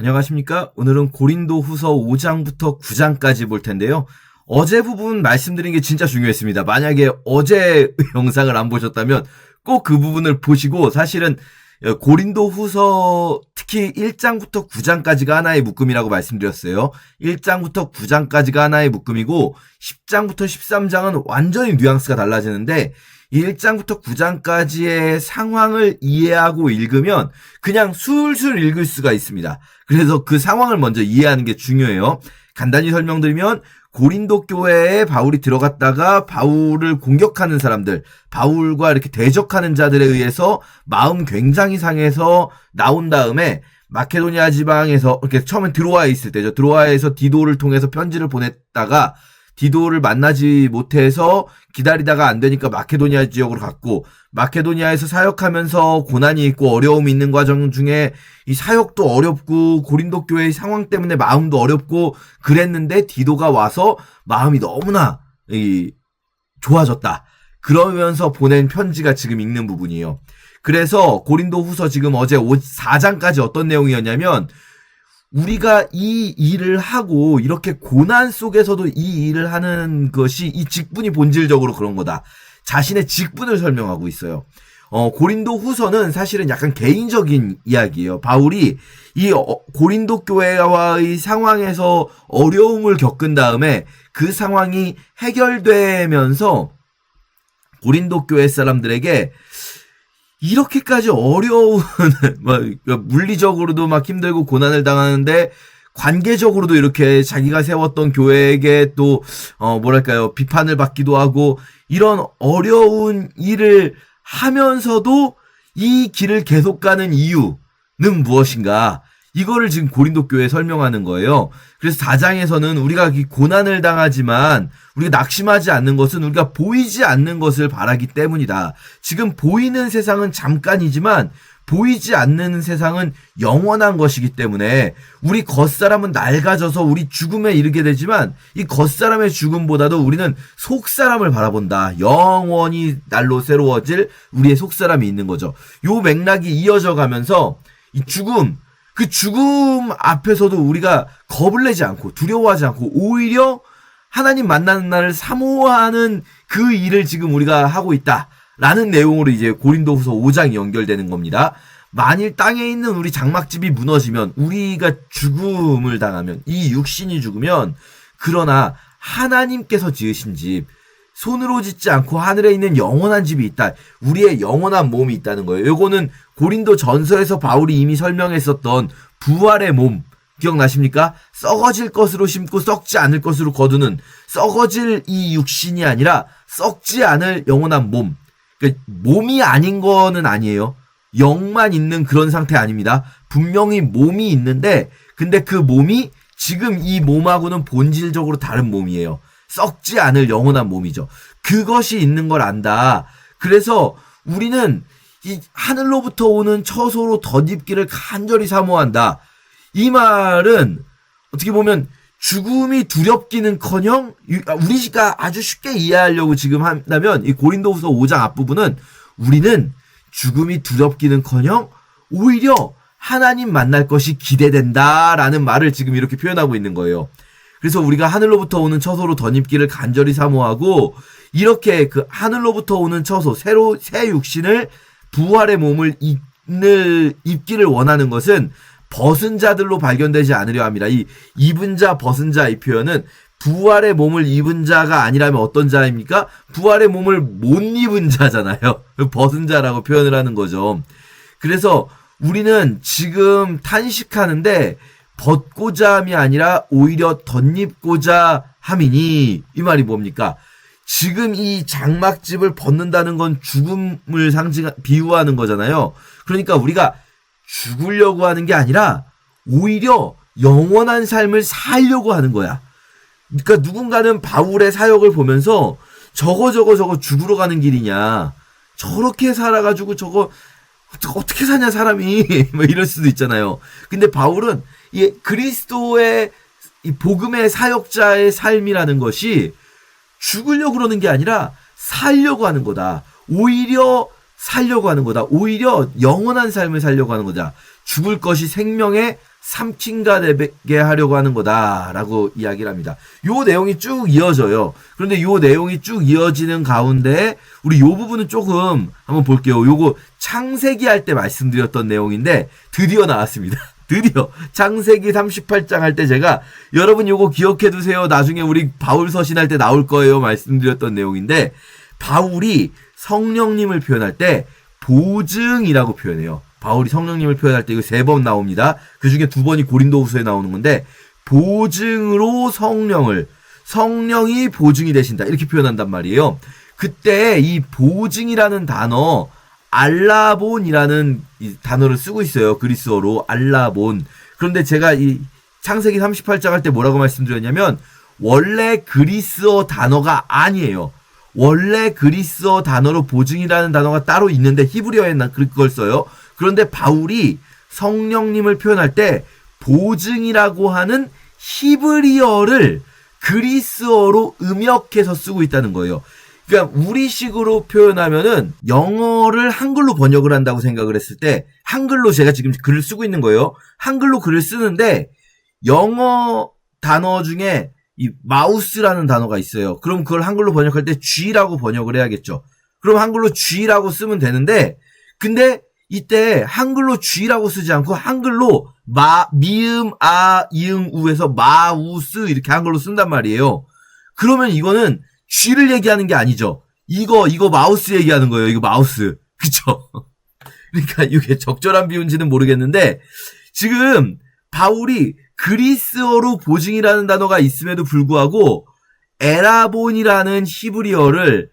안녕하십니까? 오늘은 고린도후서 5장부터 9장까지 볼 텐데요. 어제 부분 말씀드린 게 진짜 중요했습니다. 만약에 어제 영상을 안 보셨다면 꼭 그 부분을 보시고, 사실은 고린도후서 특히 1장부터 9장까지가 하나의 묶음이라고 말씀드렸어요. 1장부터 9장까지가 하나의 묶음이고 10장부터 13장은 완전히 뉘앙스가 달라지는데, 1장부터 9장까지의 상황을 이해하고 읽으면 그냥 술술 읽을 수가 있습니다. 그래서 그 상황을 먼저 이해하는 게 중요해요. 간단히 설명드리면, 고린도 교회에 바울이 들어갔다가 바울을 공격하는 사람들, 바울과 이렇게 대적하는 자들에 의해서 마음 굉장히 상해서 나온 다음에 마케도니아 지방에서 이렇게 처음엔 드로아에 있을 때죠. 드로아에서 디도를 통해서 편지를 보냈다가 디도를 만나지 못해서 기다리다가 안 되니까 마케도니아 지역으로 갔고, 마케도니아에서 사역하면서 고난이 있고 어려움이 있는 과정 중에 이 사역도 어렵고 고린도 교회의 상황 때문에 마음도 어렵고 그랬는데, 디도가 와서 마음이 너무나 좋아졌다. 그러면서 보낸 편지가 지금 읽는 부분이에요. 그래서 고린도 후서 지금 어제 4장까지 어떤 내용이었냐면, 우리가 이 일을 하고 이렇게 고난 속에서도 이 일을 하는 것이 이 직분이 본질적으로 그런 거다. 자신의 직분을 설명하고 있어요. 고린도 후서는 사실은 약간 개인적인 이야기예요. 바울이 이 고린도 교회와의 상황에서 어려움을 겪은 다음에 그 상황이 해결되면서 고린도 교회 사람들에게 이렇게까지 어려운 물리적으로도 막 힘들고 고난을 당하는데, 관계적으로도 이렇게 자기가 세웠던 교회에게 또 비판을 받기도 하고, 이런 어려운 일을 하면서도 이 길을 계속 가는 이유는 무엇인가? 이거를 지금 고린도 교회에 설명하는 거예요. 그래서 4장에서는 우리가 고난을 당하지만 우리가 낙심하지 않는 것은 우리가 보이지 않는 것을 바라기 때문이다. 지금 보이는 세상은 잠깐이지만 보이지 않는 세상은 영원한 것이기 때문에, 우리 겉사람은 낡아져서 우리 죽음에 이르게 되지만 이 겉사람의 죽음보다도 우리는 속사람을 바라본다. 영원히 날로 새로워질 우리의 속사람이 있는 거죠. 요 맥락이 이어져 가면서 이 그 죽음 앞에서도 우리가 겁을 내지 않고 두려워하지 않고 오히려 하나님 만나는 날을 사모하는 그 일을 지금 우리가 하고 있다라는 내용으로 이제 고린도후서 5장이 연결되는 겁니다. 만일 땅에 있는 우리 장막집이 무너지면, 우리가 죽음을 당하면, 이 육신이 죽으면, 그러나 하나님께서 지으신 집, 손으로 짓지 않고 하늘에 있는 영원한 집이 있다. 우리의 영원한 몸이 있다는 거예요. 요거는 고린도 전서에서 바울이 이미 설명했었던 부활의 몸, 기억나십니까? 썩어질 것으로 심고 썩지 않을 것으로 거두는, 썩어질 이 육신이 아니라 썩지 않을 영원한 몸. 그러니까 몸이 아닌 거는 아니에요. 영만 있는 그런 상태 아닙니다. 분명히 몸이 있는데, 근데 그 몸이 지금 이 몸하고는 본질적으로 다른 몸이에요. 썩지 않을 영원한 몸이죠. 그것이 있는 걸 안다. 그래서 우리는 이 하늘로부터 오는 처소로 덧입기를 간절히 사모한다. 이 말은 어떻게 보면 죽음이 두렵기는커녕, 우리가 아주 쉽게 이해하려고 지금 한다면, 이 고린도후서 5장 앞부분은 우리는 죽음이 두렵기는커녕 오히려 하나님 만날 것이 기대된다라는 말을 지금 이렇게 표현하고 있는 거예요. 그래서 우리가 하늘로부터 오는 처소로 덧입기를 간절히 사모하고, 이렇게 그 하늘로부터 오는 처소, 새 육신을, 부활의 몸을 입기를 원하는 것은 벗은 자들로 발견되지 않으려 합니다. 이 입은 자, 벗은 자, 이 표현은 부활의 몸을 입은 자가 아니라면 어떤 자입니까? 부활의 몸을 못 입은 자잖아요. 벗은 자라고 표현을 하는 거죠. 그래서 우리는 지금 탄식하는데 벗고자 함이 아니라 오히려 덧입고자 함이니, 이 말이 뭡니까? 지금 이 장막집을 벗는다는 건 죽음을 비유하는 거잖아요. 그러니까 우리가 죽으려고 하는 게 아니라 오히려 영원한 삶을 살려고 하는 거야. 그러니까 누군가는 바울의 사역을 보면서 저거 죽으러 가는 길이냐, 저렇게 살아가지고 저거 어떻게 사냐 사람이 뭐 이럴 수도 있잖아요. 근데 바울은 이 그리스도의 이 복음의 사역자의 삶이라는 것이 죽으려고 그러는 게 아니라 살려고 하는 거다. 오히려 살려고 하는 거다. 오히려 영원한 삶을 살려고 하는 거다. 죽을 것이 생명의 삼킨가 되게 하려고 하는 거다라고 이야기를 합니다. 요 내용이 쭉 이어져요. 그런데 요 내용이 쭉 이어지는 가운데 우리 요 부분은 조금 한번 볼게요. 요거 창세기 할 때 말씀드렸던 내용인데 드디어 나왔습니다. 드디어 창세기 38장 할 때 제가 여러분 요거 기억해 두세요. 나중에 우리 바울 서신 할 때 나올 거예요. 말씀드렸던 내용인데 바울이 성령님을 표현할 때 보증이라고 표현해요. 바울이 성령님을 표현할 때 이거 3번 나옵니다. 그 중에 2번이 고린도후서에 나오는 건데 보증으로 성령이 보증이 되신다 이렇게 표현한단 말이에요. 그때 이 보증이라는 단어 알라본이라는 이 단어를 쓰고 있어요. 그리스어로 알라본. 그런데 제가 이 창세기 38장 할 때 뭐라고 말씀드렸냐면 원래 그리스어 단어가 아니에요. 원래 그리스어 단어로 보증이라는 단어가 따로 있는데 히브리어에는 그걸 써요. 그런데 바울이 성령님을 표현할 때 보증이라고 하는 히브리어를 그리스어로 음역해서 쓰고 있다는 거예요. 그러니까 우리식으로 표현하면은 영어를 한글로 번역을 한다고 생각을 했을 때 한글로 제가 지금 글을 쓰고 있는 거예요. 한글로 글을 쓰는데 영어 단어 중에 이 마우스라는 단어가 있어요. 그럼 그걸 한글로 번역할 때 G라고 번역을 해야겠죠. 그럼 한글로 G라고 쓰면 되는데 근데 이때 한글로 G라고 쓰지 않고 한글로 미음, 이응, 우에서 마우스 이렇게 한글로 쓴단 말이에요. 그러면 이거는 G를 얘기하는 게 아니죠. 이거 마우스 얘기하는 거예요. 이거 마우스. 그쵸? 그러니까 이게 적절한 비유인지는 모르겠는데 지금 바울이 그리스어로 보증이라는 단어가 있음에도 불구하고 에라본이라는 히브리어를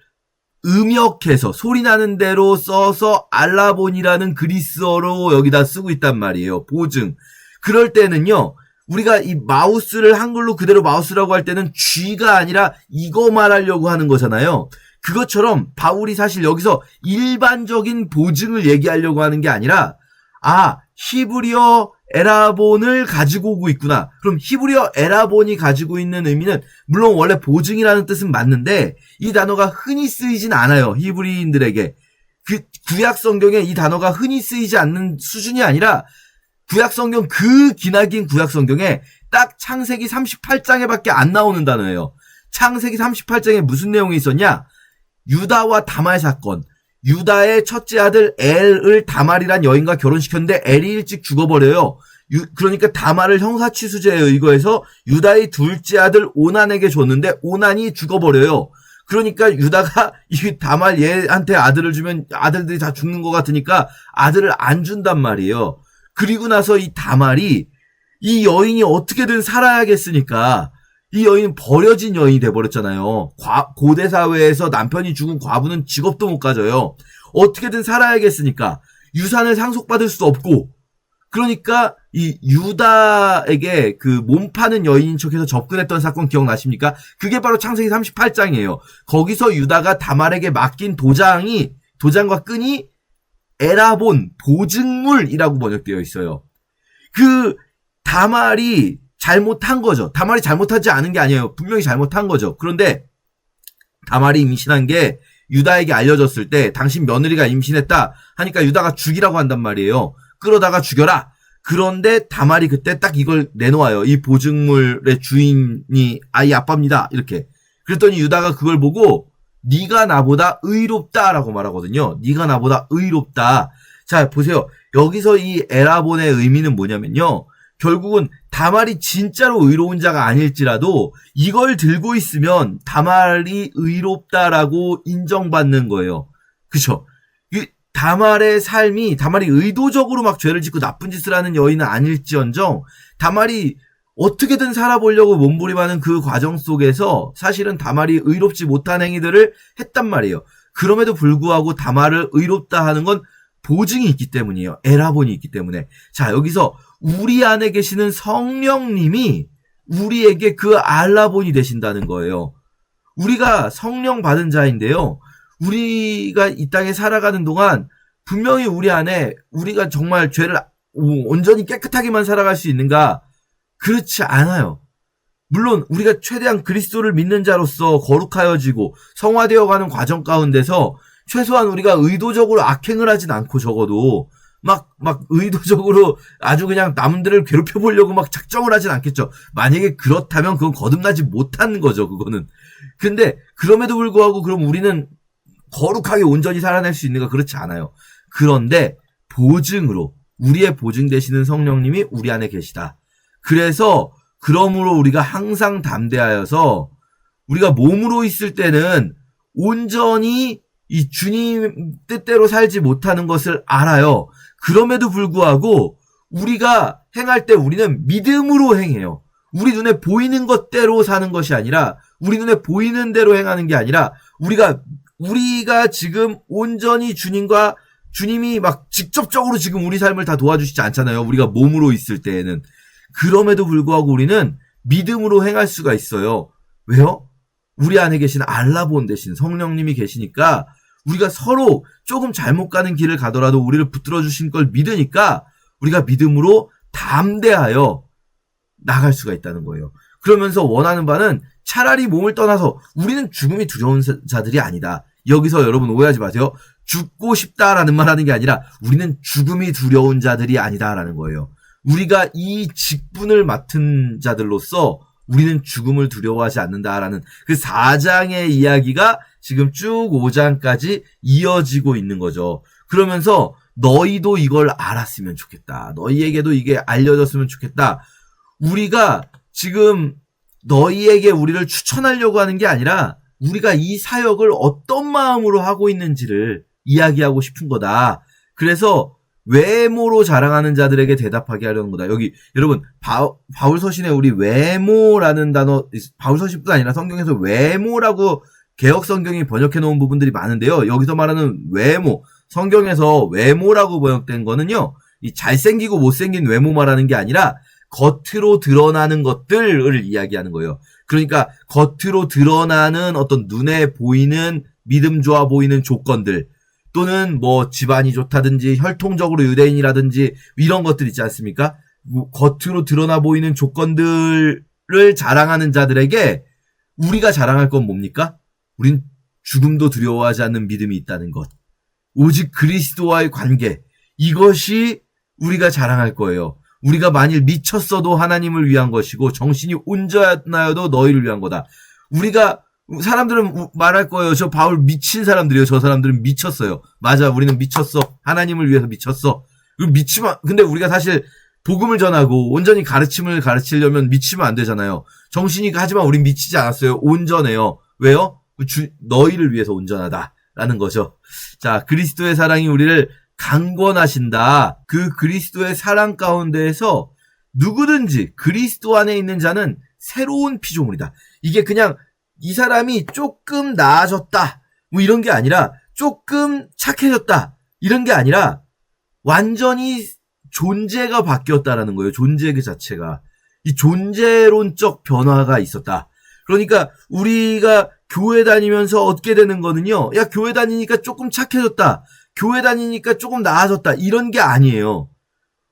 음역해서 소리나는 대로 써서 알라본이라는 그리스어로 여기다 쓰고 있단 말이에요. 보증. 그럴 때는요. 우리가 이 마우스를 한글로 그대로 마우스라고 할 때는 G가 아니라 이거 말하려고 하는 거잖아요. 그것처럼 바울이 사실 여기서 일반적인 보증을 얘기하려고 하는 게 아니라 히브리어 에라본을 가지고 오고 있구나. 그럼 히브리어 에라본이 가지고 있는 의미는 물론 원래 보증이라는 뜻은 맞는데 이 단어가 흔히 쓰이진 않아요. 히브리인들에게. 그 구약 성경에 이 단어가 흔히 쓰이지 않는 수준이 아니라 구약 성경 그 기나긴 구약 성경에 딱 창세기 38장에밖에 안 나오는 단어예요. 창세기 38장에 무슨 내용이 있었냐? 유다와 다말 사건. 유다의 첫째 아들 엘을 다말이란 여인과 결혼시켰는데 엘이 일찍 죽어버려요. 그러니까 다말을 형사취수죄에 의거해서 유다의 둘째 아들 오난에게 줬는데 오난이 죽어버려요. 그러니까 유다가 이 다말 얘한테 아들을 주면 아들들이 다 죽는 것 같으니까 아들을 안 준단 말이에요. 그리고 나서 이 다말이 이 여인이 어떻게든 살아야겠으니까 이 여인은 버려진 여인이 돼버렸잖아요. 고대 사회에서 남편이 죽은 과부는 직업도 못 가져요. 어떻게든 살아야겠으니까 유산을 상속받을 수도 없고 그러니까 이 유다에게 그 몸 파는 여인인 척해서 접근했던 사건 기억나십니까? 그게 바로 창세기 38장이에요. 거기서 유다가 다말에게 맡긴 도장과 끈이 에라본, 보증물이라고 번역되어 있어요. 그 다말이 잘못한 거죠. 다말이 잘못하지 않은 게 아니에요. 분명히 잘못한 거죠. 그런데 다말이 임신한 게 유다에게 알려졌을 때 당신 며느리가 임신했다 하니까 유다가 죽이라고 한단 말이에요. 끌어다가 죽여라. 그런데 다말이 그때 딱 이걸 내놓아요. 이 보증물의 주인이 아이 아빠입니다. 이렇게. 그랬더니 유다가 그걸 보고 네가 나보다 의롭다라고 말하거든요. 네가 나보다 의롭다. 자, 보세요. 여기서 이 에라본의 의미는 뭐냐면요. 결국은 다말이 진짜로 의로운 자가 아닐지라도 이걸 들고 있으면 다말이 의롭다라고 인정받는 거예요. 그쵸? 다말의 삶이 다말이 의도적으로 막 죄를 짓고 나쁜 짓을 하는 여인은 아닐지언정 다말이 어떻게든 살아보려고 몸부림하는 그 과정 속에서 사실은 다말이 의롭지 못한 행위들을 했단 말이에요. 그럼에도 불구하고 다말을 의롭다 하는 건 보증이 있기 때문이에요. 에라본이 있기 때문에. 자, 여기서 우리 안에 계시는 성령님이 우리에게 그 알라본이 되신다는 거예요. 우리가 성령 받은 자인데요. 우리가 이 땅에 살아가는 동안 분명히 우리 안에 우리가 정말 죄를 온전히 깨끗하게만 살아갈 수 있는가? 그렇지 않아요. 물론 우리가 최대한 그리스도를 믿는 자로서 거룩하여지고 성화되어가는 과정 가운데서 최소한 우리가 의도적으로 악행을 하진 않고 적어도 막 의도적으로 아주 그냥 남들을 괴롭혀 보려고 막 작정을 하진 않겠죠. 만약에 그렇다면 그건 거듭나지 못한 거죠, 그거는. 근데 그럼에도 불구하고 그럼 우리는 거룩하게 온전히 살아낼 수 있는가? 그렇지 않아요. 그런데 보증으로 우리의 보증 되시는 성령님이 우리 안에 계시다. 그래서 그러므로 우리가 항상 담대하여서 우리가 몸으로 있을 때는 온전히 이 주님 뜻대로 살지 못하는 것을 알아요. 그럼에도 불구하고 우리가 행할 때 우리는 믿음으로 행해요. 우리 눈에 보이는 것대로 사는 것이 아니라 우리 눈에 보이는 대로 행하는 게 아니라 우리가 지금 온전히 주님이 막 직접적으로 지금 우리 삶을 다 도와주시지 않잖아요. 우리가 몸으로 있을 때에는. 그럼에도 불구하고 우리는 믿음으로 행할 수가 있어요. 왜요? 우리 안에 계신 알라본 대신 성령님이 계시니까 우리가 서로 조금 잘못 가는 길을 가더라도 우리를 붙들어 주신 걸 믿으니까 우리가 믿음으로 담대하여 나갈 수가 있다는 거예요. 그러면서 원하는 바는 차라리 몸을 떠나서 우리는 죽음이 두려운 자들이 아니다. 여기서 여러분 오해하지 마세요. 죽고 싶다라는 말 하는 게 아니라 우리는 죽음이 두려운 자들이 아니다라는 거예요. 우리가 이 직분을 맡은 자들로서 우리는 죽음을 두려워하지 않는다라는 그 4장의 이야기가 지금 쭉 5장까지 이어지고 있는 거죠. 그러면서 너희도 이걸 알았으면 좋겠다. 너희에게도 이게 알려졌으면 좋겠다. 우리가 지금 너희에게 우리를 추천하려고 하는 게 아니라 우리가 이 사역을 어떤 마음으로 하고 있는지를 이야기하고 싶은 거다. 그래서 외모로 자랑하는 자들에게 대답하게 하려는 거다. 여기 여러분 바울 서신에 우리 외모라는 단어, 바울 서신뿐 아니라 성경에서 외모라고 개역 성경이 번역해 놓은 부분들이 많은데요. 여기서 말하는 외모, 성경에서 외모라고 번역된 거는요, 이 잘생기고 못생긴 외모 말하는 게 아니라 겉으로 드러나는 것들을 이야기하는 거예요. 그러니까 겉으로 드러나는 어떤 눈에 보이는 믿음 좋아 보이는 조건들, 또는 뭐 집안이 좋다든지 혈통적으로 유대인이라든지 이런 것들 있지 않습니까? 겉으로 드러나 보이는 조건들을 자랑하는 자들에게 우리가 자랑할 건 뭡니까? 우린 죽음도 두려워하지 않는 믿음이 있다는 것. 오직 그리스도와의 관계. 이것이 우리가 자랑할 거예요. 우리가 만일 미쳤어도 하나님을 위한 것이고 정신이 온전하여도 너희를 위한 거다. 사람들은 말할 거예요. 저 바울 미친 사람들이에요. 저 사람들은 미쳤어요. 맞아, 우리는 미쳤어. 하나님을 위해서 미쳤어. 근데 우리가 사실 복음을 전하고 온전히 가르침을 가르치려면 미치면 안 되잖아요. 정신이, 하지만 우린 미치지 않았어요. 온전해요. 왜요? 너희를 위해서 온전하다라는 거죠. 자, 그리스도의 사랑이 우리를 강권하신다. 그 그리스도의 사랑 가운데에서 누구든지 그리스도 안에 있는 자는 새로운 피조물이다. 이게 그냥 이 사람이 조금 나아졌다, 뭐 이런 게 아니라 조금 착해졌다, 이런 게 아니라 완전히 존재가 바뀌었다라는 거예요. 존재 그 자체가. 이 존재론적 변화가 있었다. 그러니까 우리가 교회 다니면서 얻게 되는 거는요, 야, 교회 다니니까 조금 착해졌다, 교회 다니니까 조금 나아졌다, 이런 게 아니에요.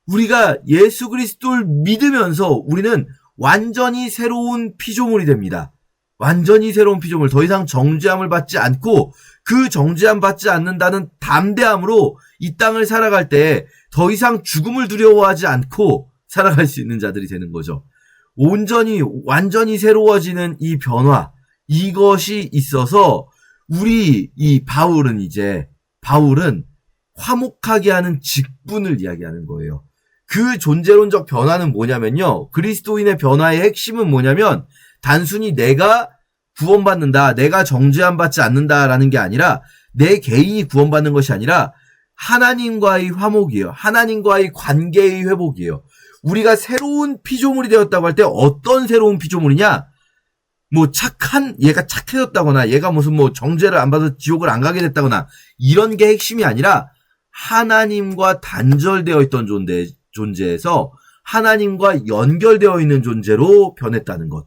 우리가 예수 그리스도를 믿으면서 우리는 완전히 새로운 피조물이 됩니다. 완전히 새로운 피조물, 더 이상 정죄함을 받지 않고 그 정죄함 받지 않는다는 담대함으로 이 땅을 살아갈 때 더 이상 죽음을 두려워하지 않고 살아갈 수 있는 자들이 되는 거죠. 완전히 새로워지는 이 변화, 이것이 있어서 바울은 화목하게 하는 직분을 이야기하는 거예요. 그 존재론적 변화는 뭐냐면요, 그리스도인의 변화의 핵심은 뭐냐면 단순히 내가 구원받는다, 내가 정죄함 받지 않는다라는 게 아니라 내 개인이 구원받는 것이 아니라 하나님과의 화목이에요. 하나님과의 관계의 회복이에요. 우리가 새로운 피조물이 되었다고 할 때 어떤 새로운 피조물이냐? 얘가 착해졌다거나 얘가 무슨 정죄를 안 받아서 지옥을 안 가게 됐다거나 이런 게 핵심이 아니라 하나님과 단절되어 있던 존재에서 하나님과 연결되어 있는 존재로 변했다는 것.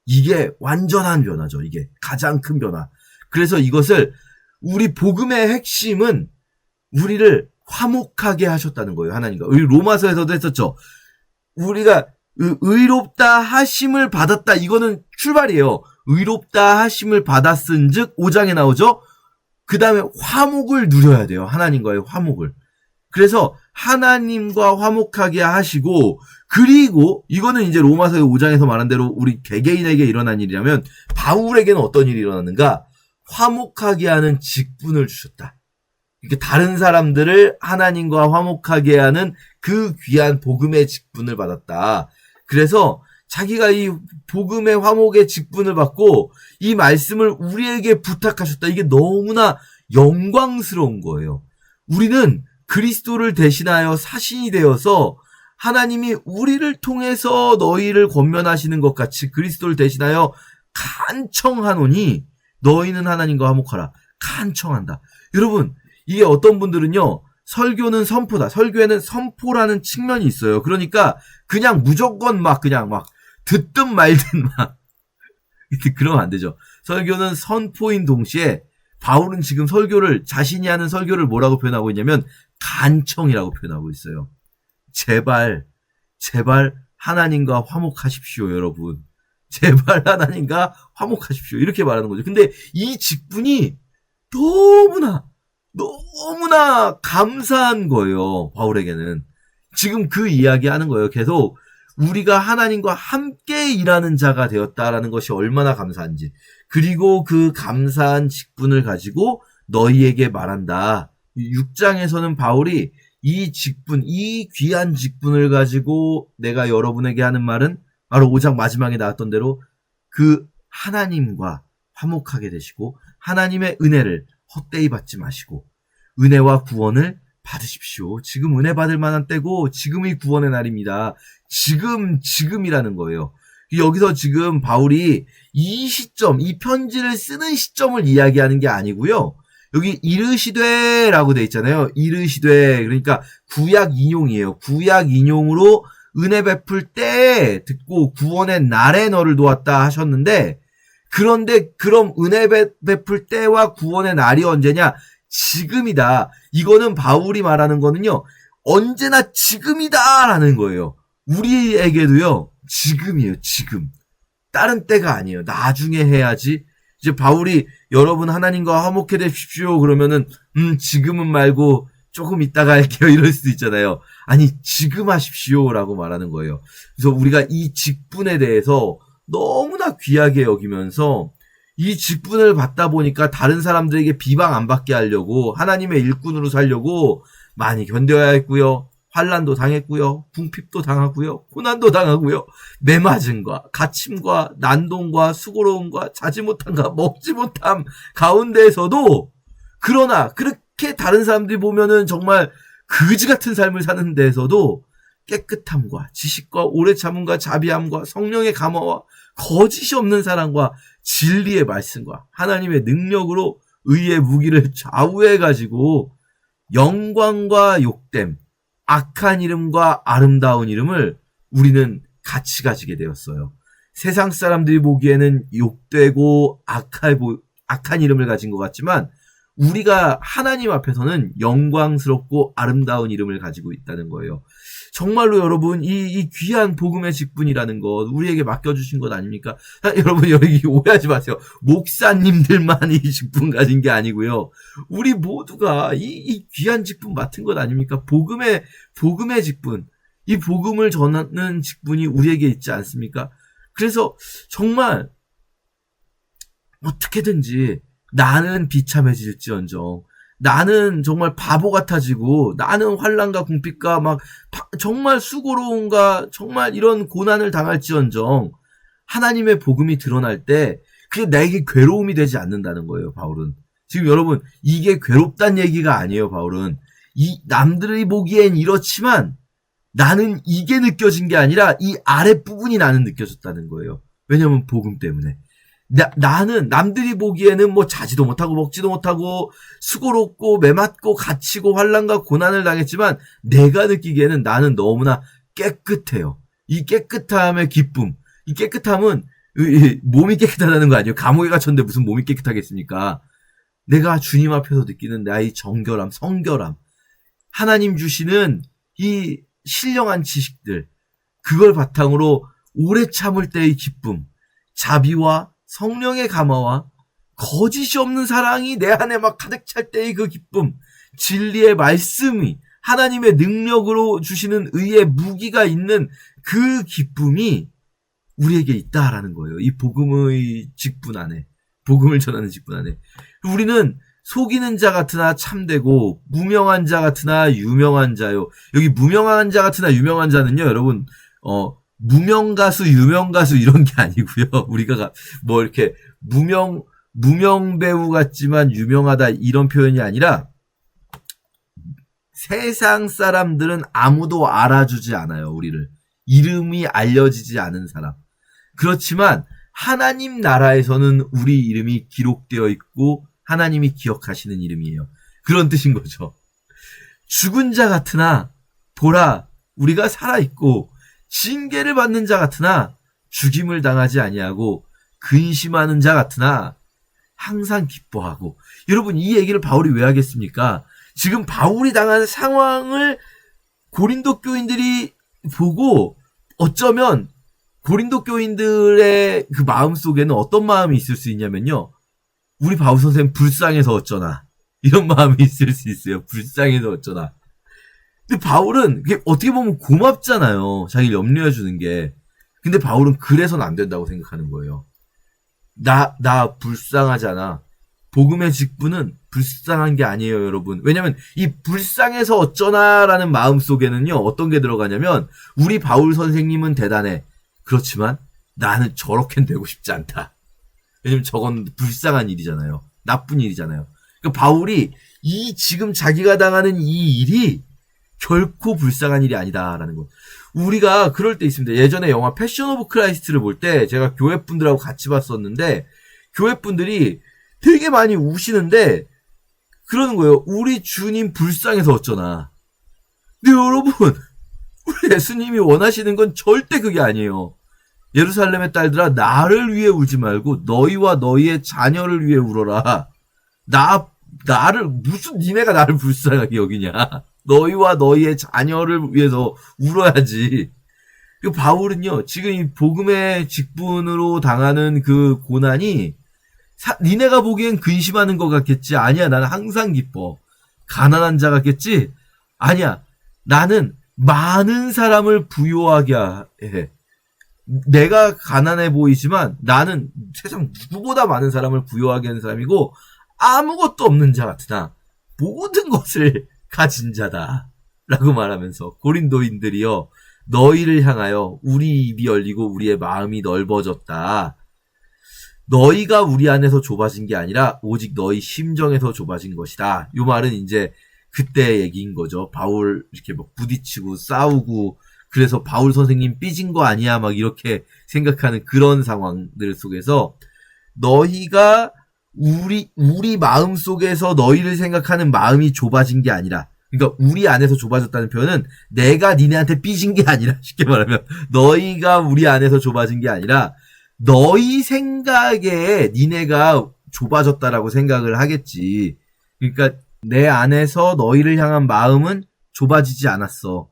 이게 완전한 변화죠. 이게 가장 큰 변화. 그래서 이것을 우리 복음의 핵심은 우리를 화목하게 하셨다는 거예요. 하나님과. 우리 로마서에서도 했었죠. 우리가 의롭다 하심을 받았다. 이거는 출발이에요. 의롭다 하심을 받았은 즉 5장에 나오죠. 그 다음에 화목을 누려야 돼요. 하나님과의 화목을. 그래서 하나님과 화목하게 하시고, 그리고 이거는 이제 로마서의 5장에서 말한 대로 우리 개개인에게 일어난 일이라면 바울에게는 어떤 일이 일어났는가? 화목하게 하는 직분을 주셨다. 이렇게 다른 사람들을 하나님과 화목하게 하는 그 귀한 복음의 직분을 받았다. 그래서 자기가 이 복음의 화목의 직분을 받고 이 말씀을 우리에게 부탁하셨다. 이게 너무나 영광스러운 거예요. 우리는 그리스도를 대신하여 사신이 되어서 하나님이 우리를 통해서 너희를 권면하시는 것 같이 그리스도를 대신하여 간청하노니 너희는 하나님과 화목하라. 간청한다. 여러분, 이게 어떤 분들은요, 설교는 선포다. 설교에는 선포라는 측면이 있어요. 그러니까 그냥 무조건 그냥 듣든 말든 그러면 안 되죠. 설교는 선포인 동시에 바울은 지금 자신이 하는 설교를 뭐라고 표현하고 있냐면 간청이라고 표현하고 있어요. 제발 하나님과 화목하십시오, 여러분. 제발 하나님과 화목하십시오. 이렇게 말하는 거죠. 근데 이 직분이 너무나 감사한 거예요, 바울에게는. 지금 그 이야기 하는 거예요. 계속 우리가 하나님과 함께 일하는 자가 되었다라는 것이 얼마나 감사한지. 그리고 그 감사한 직분을 가지고 너희에게 말한다. 6장에서는 바울이 이 직분, 이 귀한 직분을 가지고 내가 여러분에게 하는 말은 바로 5장 마지막에 나왔던 대로 그 하나님과 화목하게 되시고 하나님의 은혜를 헛되이 받지 마시고 은혜와 구원을 받으십시오. 지금 은혜 받을 만한 때고 지금이 구원의 날입니다. 지금이라는 거예요. 여기서 지금 바울이 이 시점, 이 편지를 쓰는 시점을 이야기하는 게 아니고요. 여기 이르시되라고 돼 있잖아요. 이르시되, 그러니까 구약 인용이에요. 구약 인용으로 은혜 베풀 때 듣고 구원의 날에 너를 놓았다 하셨는데, 그런데 그럼 은혜 베풀 때와 구원의 날이 언제냐? 지금이다. 이거는 바울이 말하는 거는요, 언제나 지금이다라는 거예요. 우리에게도요, 지금이에요, 지금. 다른 때가 아니에요. 나중에 해야지. 이제 바울이 여러분 하나님과 화목해 되십시오 그러면은 지금은 말고 조금 이따가 할게요 이럴 수도 있잖아요. 아니 지금 하십시오라고 말하는 거예요. 그래서 우리가 이 직분에 대해서 너무나 귀하게 여기면서 이 직분을 받다 보니까 다른 사람들에게 비방 안 받게 하려고 하나님의 일꾼으로 살려고 많이 견뎌야 했고요. 환난도 당했고요. 궁핍도 당하고요. 고난도 당하고요. 매맞음과 갇힘과 난동과 수고로움과 자지 못함과 먹지 못함 가운데에서도 그러나 그렇게 다른 사람들이 보면은 정말 그지 같은 삶을 사는 데에서도 깨끗함과 지식과 오래 참음과 자비함과 성령의 감화와 거짓이 없는 사랑과 진리의 말씀과 하나님의 능력으로 의의 무기를 좌우해가지고 영광과 욕됨 악한 이름과 아름다운 이름을 우리는 같이 가지게 되었어요. 세상 사람들이 보기에는 욕되고 악한 이름을 가진 것 같지만 우리가 하나님 앞에서는 영광스럽고 아름다운 이름을 가지고 있다는 거예요. 정말로 여러분 이 귀한 복음의 직분이라는 것 우리에게 맡겨주신 것 아닙니까? 여러분 여기 오해하지 마세요. 목사님들만 이 직분 가진 게 아니고요. 우리 모두가 이 귀한 직분 맡은 것 아닙니까? 복음의 직분, 이 복음을 전하는 직분이 우리에게 있지 않습니까? 그래서 정말 어떻게든지 나는 비참해질지언정 나는 정말 바보 같아지고 나는 환난과 궁핍과 정말 수고로움과 정말 이런 고난을 당할지언정 하나님의 복음이 드러날 때 그게 나에게 괴로움이 되지 않는다는 거예요. 바울은 지금 여러분 이게 괴롭다는 얘기가 아니에요. 바울은 이 남들이 보기엔 이렇지만 나는 이게 느껴진 게 아니라 이 아랫부분이 나는 느껴졌다는 거예요. 왜냐면 복음 때문에 나는 남들이 보기에는 자지도 못하고 먹지도 못하고 수고롭고 매맞고 갇히고 환난과 고난을 당했지만 내가 느끼기에는 나는 너무나 깨끗해요. 이 깨끗함의 기쁨, 이 깨끗함은 몸이 깨끗하다는 거 아니에요. 감옥에 갇혔는데 무슨 몸이 깨끗하겠습니까? 내가 주님 앞에서 느끼는 나의 정결함, 성결함, 하나님 주시는 이 신령한 지식들, 그걸 바탕으로 오래 참을 때의 기쁨, 자비와 성령의 감화와 거짓이 없는 사랑이 내 안에 가득 찰 때의 그 기쁨, 진리의 말씀이 하나님의 능력으로 주시는 의의 무기가 있는 그 기쁨이 우리에게 있다라는 거예요. 이 복음의 직분 안에, 복음을 전하는 직분 안에. 우리는 속이는 자 같으나 참되고 무명한 자 같으나 유명한 자요. 여기 무명한 자 같으나 유명한 자는요, 여러분, 무명 가수, 유명 가수 이런 게 아니고요. 우리가 뭐 이렇게 무명 배우 같지만 유명하다 이런 표현이 아니라 세상 사람들은 아무도 알아주지 않아요, 우리를. 이름이 알려지지 않은 사람. 그렇지만 하나님 나라에서는 우리 이름이 기록되어 있고 하나님이 기억하시는 이름이에요. 그런 뜻인 거죠. 죽은 자 같으나 보라 우리가 살아있고 징계를 받는 자 같으나 죽임을 당하지 아니하고 근심하는 자 같으나 항상 기뻐하고. 여러분, 이 얘기를 바울이 왜 하겠습니까? 지금 바울이 당한 상황을 고린도 교인들이 보고 어쩌면 고린도 교인들의 그 마음 속에는 어떤 마음이 있을 수 있냐면요, 우리 바울 선생님 불쌍해서 어쩌나 이런 마음이 있을 수 있어요. 불쌍해서 어쩌나. 근데 바울은 그게 어떻게 보면 고맙잖아요, 자기를 염려해 주는 게. 근데 바울은 그래서는 안 된다고 생각하는 거예요. 나 불쌍하잖아. 복음의 직분은 불쌍한 게 아니에요, 여러분. 왜냐면 이 불쌍해서 어쩌나라는 마음 속에는요, 어떤 게 들어가냐면 우리 바울 선생님은 대단해. 그렇지만 나는 저렇게 되고 싶지 않다. 왜냐면 저건 불쌍한 일이잖아요. 나쁜 일이잖아요. 그러니까 바울이 이 지금 자기가 당하는 이 일이 결코 불쌍한 일이 아니다라는 거. 우리가 그럴 때 있습니다. 예전에 영화 패션 오브 크라이스트를 볼 때 제가 교회 분들하고 같이 봤었는데 교회 분들이 되게 많이 우시는데 그러는 거예요. 우리 주님 불쌍해서 어쩌나. 근데 여러분, 우리 예수님이 원하시는 건 절대 그게 아니에요. 예루살렘의 딸들아, 나를 위해 울지 말고 너희와 너희의 자녀를 위해 울어라. 무슨 니네가 나를 불쌍하게 여기냐. 너희와 너희의 자녀를 위해서 울어야지. 바울은요, 지금 이 복음의 직분으로 당하는 그 고난이 니네가 보기엔 근심하는 것 같겠지. 아니야, 나는 항상 기뻐. 가난한 자 같겠지? 아니야, 나는 많은 사람을 부유하게 해. 내가 가난해 보이지만 나는 세상 누구보다 많은 사람을 부유하게 하는 사람이고 아무것도 없는 자 같으나 모든 것을 가진 자다 라고 말하면서 고린도인들이여 너희를 향하여 우리 입이 열리고 우리의 마음이 넓어졌다. 너희가 우리 안에서 좁아진 게 아니라 오직 너희 심정에서 좁아진 것이다. 이 말은 이제 그때 얘기인 거죠. 바울 이렇게 막 부딪히고 싸우고 그래서 바울 선생님 삐진 거 아니야 막 이렇게 생각하는 그런 상황들 속에서 너희가 우리 마음 속에서 너희를 생각하는 마음이 좁아진 게 아니라, 그러니까 우리 안에서 좁아졌다는 표현은 내가 니네한테 삐진 게 아니라, 쉽게 말하면 너희가 우리 안에서 좁아진 게 아니라 너희 생각에 니네가 좁아졌다라고 생각을 하겠지. 그러니까 내 안에서 너희를 향한 마음은 좁아지지 않았어.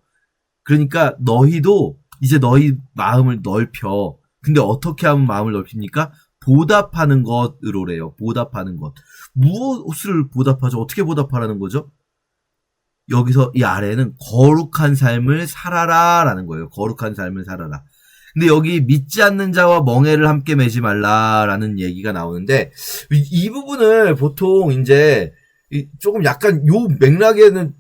그러니까 너희도 이제 너희 마음을 넓혀. 근데 어떻게 하면 마음을 넓힙니까? 보답하는 것으로래요. 보답하는 것. 무엇을 보답하죠? 어떻게 보답하라는 거죠? 여기서 이 아래에는 거룩한 삶을 살아라 라는 거예요. 거룩한 삶을 살아라. 근데 여기 믿지 않는 자와 멍에를 함께 매지 말라라는 얘기가 나오는데 이 부분을 보통 이제 조금 약간 요 맥락에는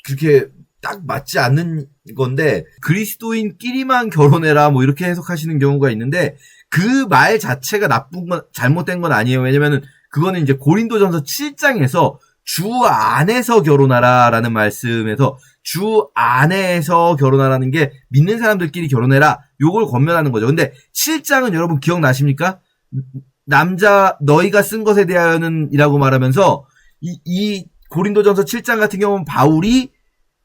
그렇게 딱 맞지 않는 건데 그리스도인끼리만 결혼해라 뭐 이렇게 해석하시는 경우가 있는데 그 말 자체가 나쁜 건 잘못된 건 아니에요. 왜냐면은 그거는 이제 고린도전서 7장에서 주 안에서 결혼하라라는 말씀에서 주 안에서 결혼하라는 게 믿는 사람들끼리 결혼해라 요걸 권면하는 거죠. 근데 7장은 여러분 기억나십니까? 남자 너희가 쓴 것에 대하여는 이라고 말하면서 이 고린도전서 7장 같은 경우는 바울이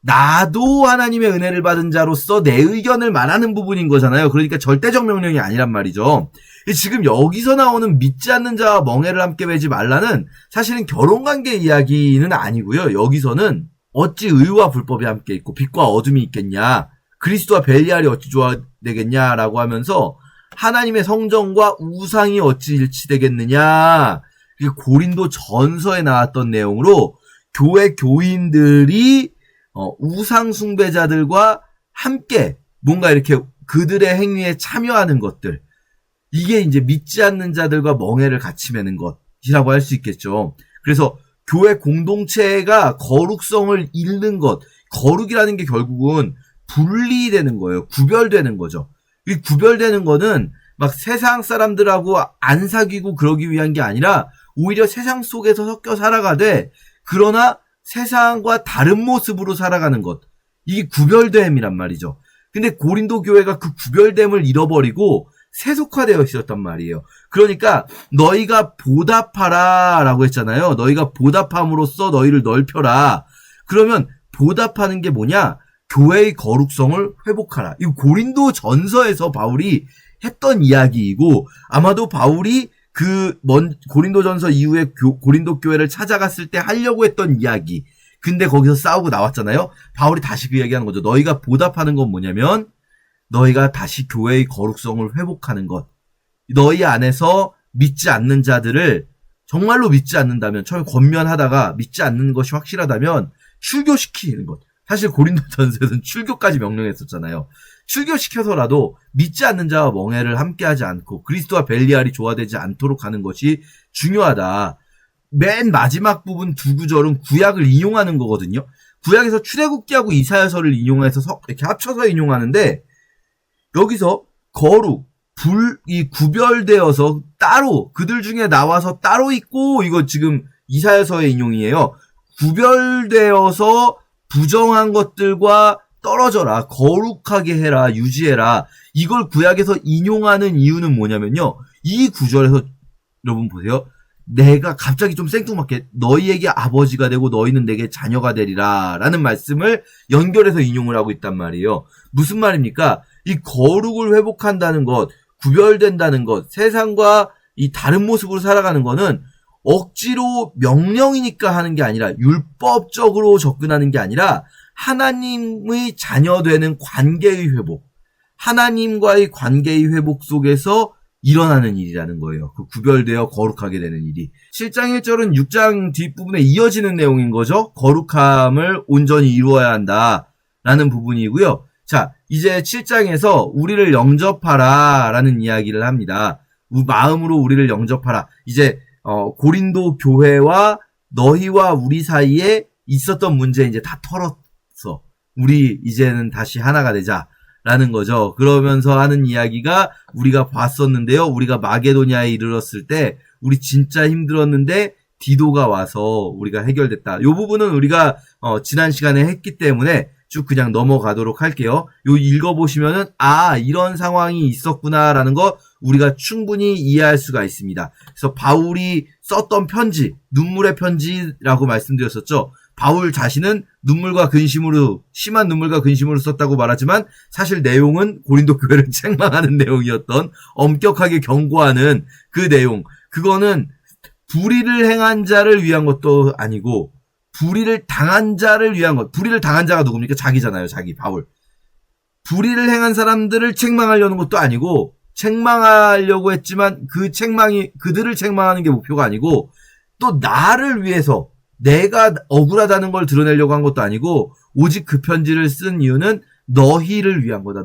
나도 하나님의 은혜를 받은 자로서 내 의견을 말하는 부분인 거잖아요. 그러니까 절대적 명령이 아니란 말이죠. 지금 여기서 나오는 믿지 않는 자와 멍에를 함께 매지 말라는 사실은 결혼관계 이야기는 아니고요. 여기서는 어찌 의와 불법이 함께 있고 빛과 어둠이 있겠냐, 그리스도와 벨리알이 어찌 조화되겠냐라고 하면서 하나님의 성전과 우상이 어찌 일치되겠느냐, 고린도 전서에 나왔던 내용으로 교회 교인들이 우상 숭배자들과 함께 뭔가 이렇게 그들의 행위에 참여하는 것들. 이게 이제 믿지 않는 자들과 멍해를 같이 매는 것이라고 할 수 있겠죠. 그래서 교회 공동체가 거룩성을 잃는 것, 거룩이라는 게 결국은 분리되는 거예요. 구별되는 거죠. 이 구별되는 거는 막 세상 사람들하고 안 사귀고 그러기 위한 게 아니라 오히려 세상 속에서 섞여 살아가되 그러나 세상과 다른 모습으로 살아가는 것. 이게 구별됨이란 말이죠. 근데 고린도 교회가 그 구별됨을 잃어버리고 세속화되어 있었단 말이에요. 그러니까 너희가 보답하라 라고 했잖아요. 너희가 보답함으로써 너희를 넓혀라. 그러면 보답하는 게 뭐냐? 교회의 거룩성을 회복하라. 이 고린도 전서에서 바울이 했던 이야기이고 아마도 바울이 고린도 전서 이후에 고린도 교회를 찾아갔을 때 하려고 했던 이야기. 근데 거기서 싸우고 나왔잖아요. 바울이 다시 그 얘기하는 거죠. 너희가 보답하는 건 뭐냐면 너희가 다시 교회의 거룩성을 회복하는 것. 너희 안에서 믿지 않는 자들을 정말로 믿지 않는다면 처음에 권면하다가 믿지 않는 것이 확실하다면 출교시키는 것. 사실 고린도 전서에서는 출교까지 명령했었잖아요. 출교시켜서라도 믿지 않는 자와 멍해를 함께하지 않고 그리스도와 벨리알이 조화되지 않도록 하는 것이 중요하다. 맨 마지막 부분 두 구절은 구약을 인용하는 거거든요. 구약에서 출애굽기하고 이사야서를 인용해서 이렇게 합쳐서 인용하는데 여기서 거룩, 이 구별되어서 따로 그들 중에 나와서 따로 있고 이거 지금 이사야서의 인용이에요. 구별되어서 부정한 것들과 떨어져라. 거룩하게 해라. 유지해라. 이걸 구약에서 인용하는 이유는 뭐냐면요. 이 구절에서 여러분 보세요. 내가 갑자기 좀 생뚱맞게 너희에게 아버지가 되고 너희는 내게 자녀가 되리라 라는 말씀을 연결해서 인용을 하고 있단 말이에요. 무슨 말입니까? 이 거룩을 회복한다는 것, 구별된다는 것, 세상과 이 다른 모습으로 살아가는 거는 억지로 명령이니까 하는 게 아니라 율법적으로 접근하는 게 아니라 하나님의 자녀되는 관계의 회복, 하나님과의 관계의 회복 속에서 일어나는 일이라는 거예요. 그 구별되어 거룩하게 되는 일이. 7장 1절은 6장 뒷부분에 이어지는 내용인 거죠. 거룩함을 온전히 이루어야 한다라는 부분이고요. 자, 이제 7장에서 우리를 영접하라 라는 이야기를 합니다. 마음으로 우리를 영접하라. 이제 고린도 교회와 너희와 우리 사이에 있었던 문제 이제 다 털었어. 우리 이제는 다시 하나가 되자라는 거죠. 그러면서 하는 이야기가 우리가 봤었는데요. 우리가 마게도냐에 이르렀을 때 우리 진짜 힘들었는데 디도가 와서 우리가 해결됐다. 이 부분은 우리가 지난 시간에 했기 때문에 쭉 그냥 넘어가도록 할게요. 요 읽어보시면은 이런 상황이 있었구나라는 거 우리가 충분히 이해할 수가 있습니다. 그래서 바울이 썼던 편지, 눈물의 편지라고 말씀드렸었죠. 바울 자신은 심한 눈물과 근심으로 썼다고 말하지만 사실 내용은 고린도 교회를 책망하는 내용이었던 엄격하게 경고하는 그 내용. 그거는 불의를 행한 자를 위한 것도 아니고 불의를 당한 자를 위한 것. 불의를 당한 자가 누굽니까? 자기잖아요. 바울. 불의를 행한 사람들을 책망하려는 것도 아니고 책망하려고 했지만 그들을 책망하는 게 목표가 아니고 또 나를 위해서 내가 억울하다는 걸 드러내려고 한 것도 아니고 오직 그 편지를 쓴 이유는 너희를 위한 거다.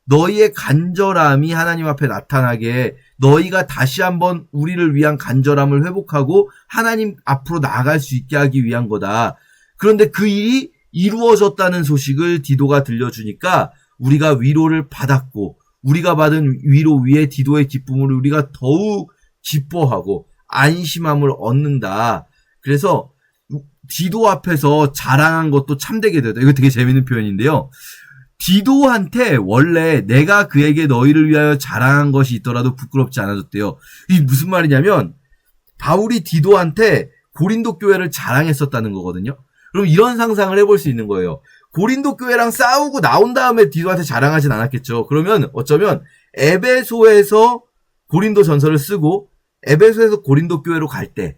너희의 간절함이 하나님 앞에 나타나게 너희가 다시 한번 우리를 위한 간절함을 회복하고 하나님 앞으로 나아갈 수 있게 하기 위한 거다. 그런데 그 일이 이루어졌다는 소식을 디도가 들려주니까 우리가 위로를 받았고 우리가 받은 위로 위에 디도의 기쁨을 우리가 더욱 기뻐하고 안심함을 얻는다. 그래서 디도 앞에서 자랑한 것도 참되게 되다. 이거 되게 재밌는 표현인데요. 디도한테 원래 내가 그에게 너희를 위하여 자랑한 것이 있더라도 부끄럽지 않아졌대요. 이게 무슨 말이냐면 바울이 디도한테 고린도 교회를 자랑했었다는 거거든요. 그럼 이런 상상을 해볼 수 있는 거예요. 고린도 교회랑 싸우고 나온 다음에 디도한테 자랑하진 않았겠죠. 그러면 어쩌면 에베소에서 고린도 전서를 쓰고 에베소에서 고린도 교회로 갈 때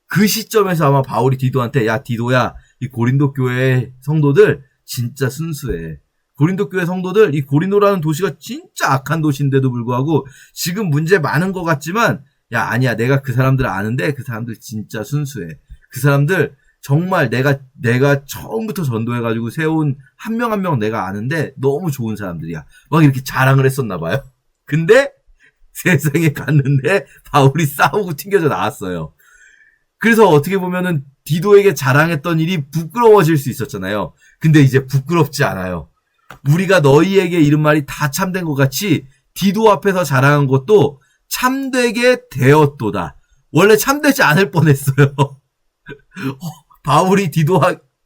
그 시점에서 아마 바울이 디도한테 야 디도야 이 고린도 교회 성도들 진짜 순수해. 고린도 교회 성도들 이 고린도라는 도시가 진짜 악한 도시인데도 불구하고 지금 문제 많은 것 같지만 야 아니야 내가 그 사람들 아는데 그 사람들 진짜 순수해. 그 사람들 정말 내가 처음부터 전도해가지고 세운 한 명 한 명 내가 아는데 너무 좋은 사람들이야. 막 이렇게 자랑을 했었나 봐요. 근데 세상에 갔는데 바울이 싸우고 튕겨져 나왔어요. 그래서 어떻게 보면은 디도에게 자랑했던 일이 부끄러워질 수 있었잖아요. 근데 이제 부끄럽지 않아요. 우리가 너희에게 이른 말이 다 참된 것 같이 디도 앞에서 자랑한 것도 참되게 되었도다. 원래 참되지 않을 뻔했어요. 바울이 디도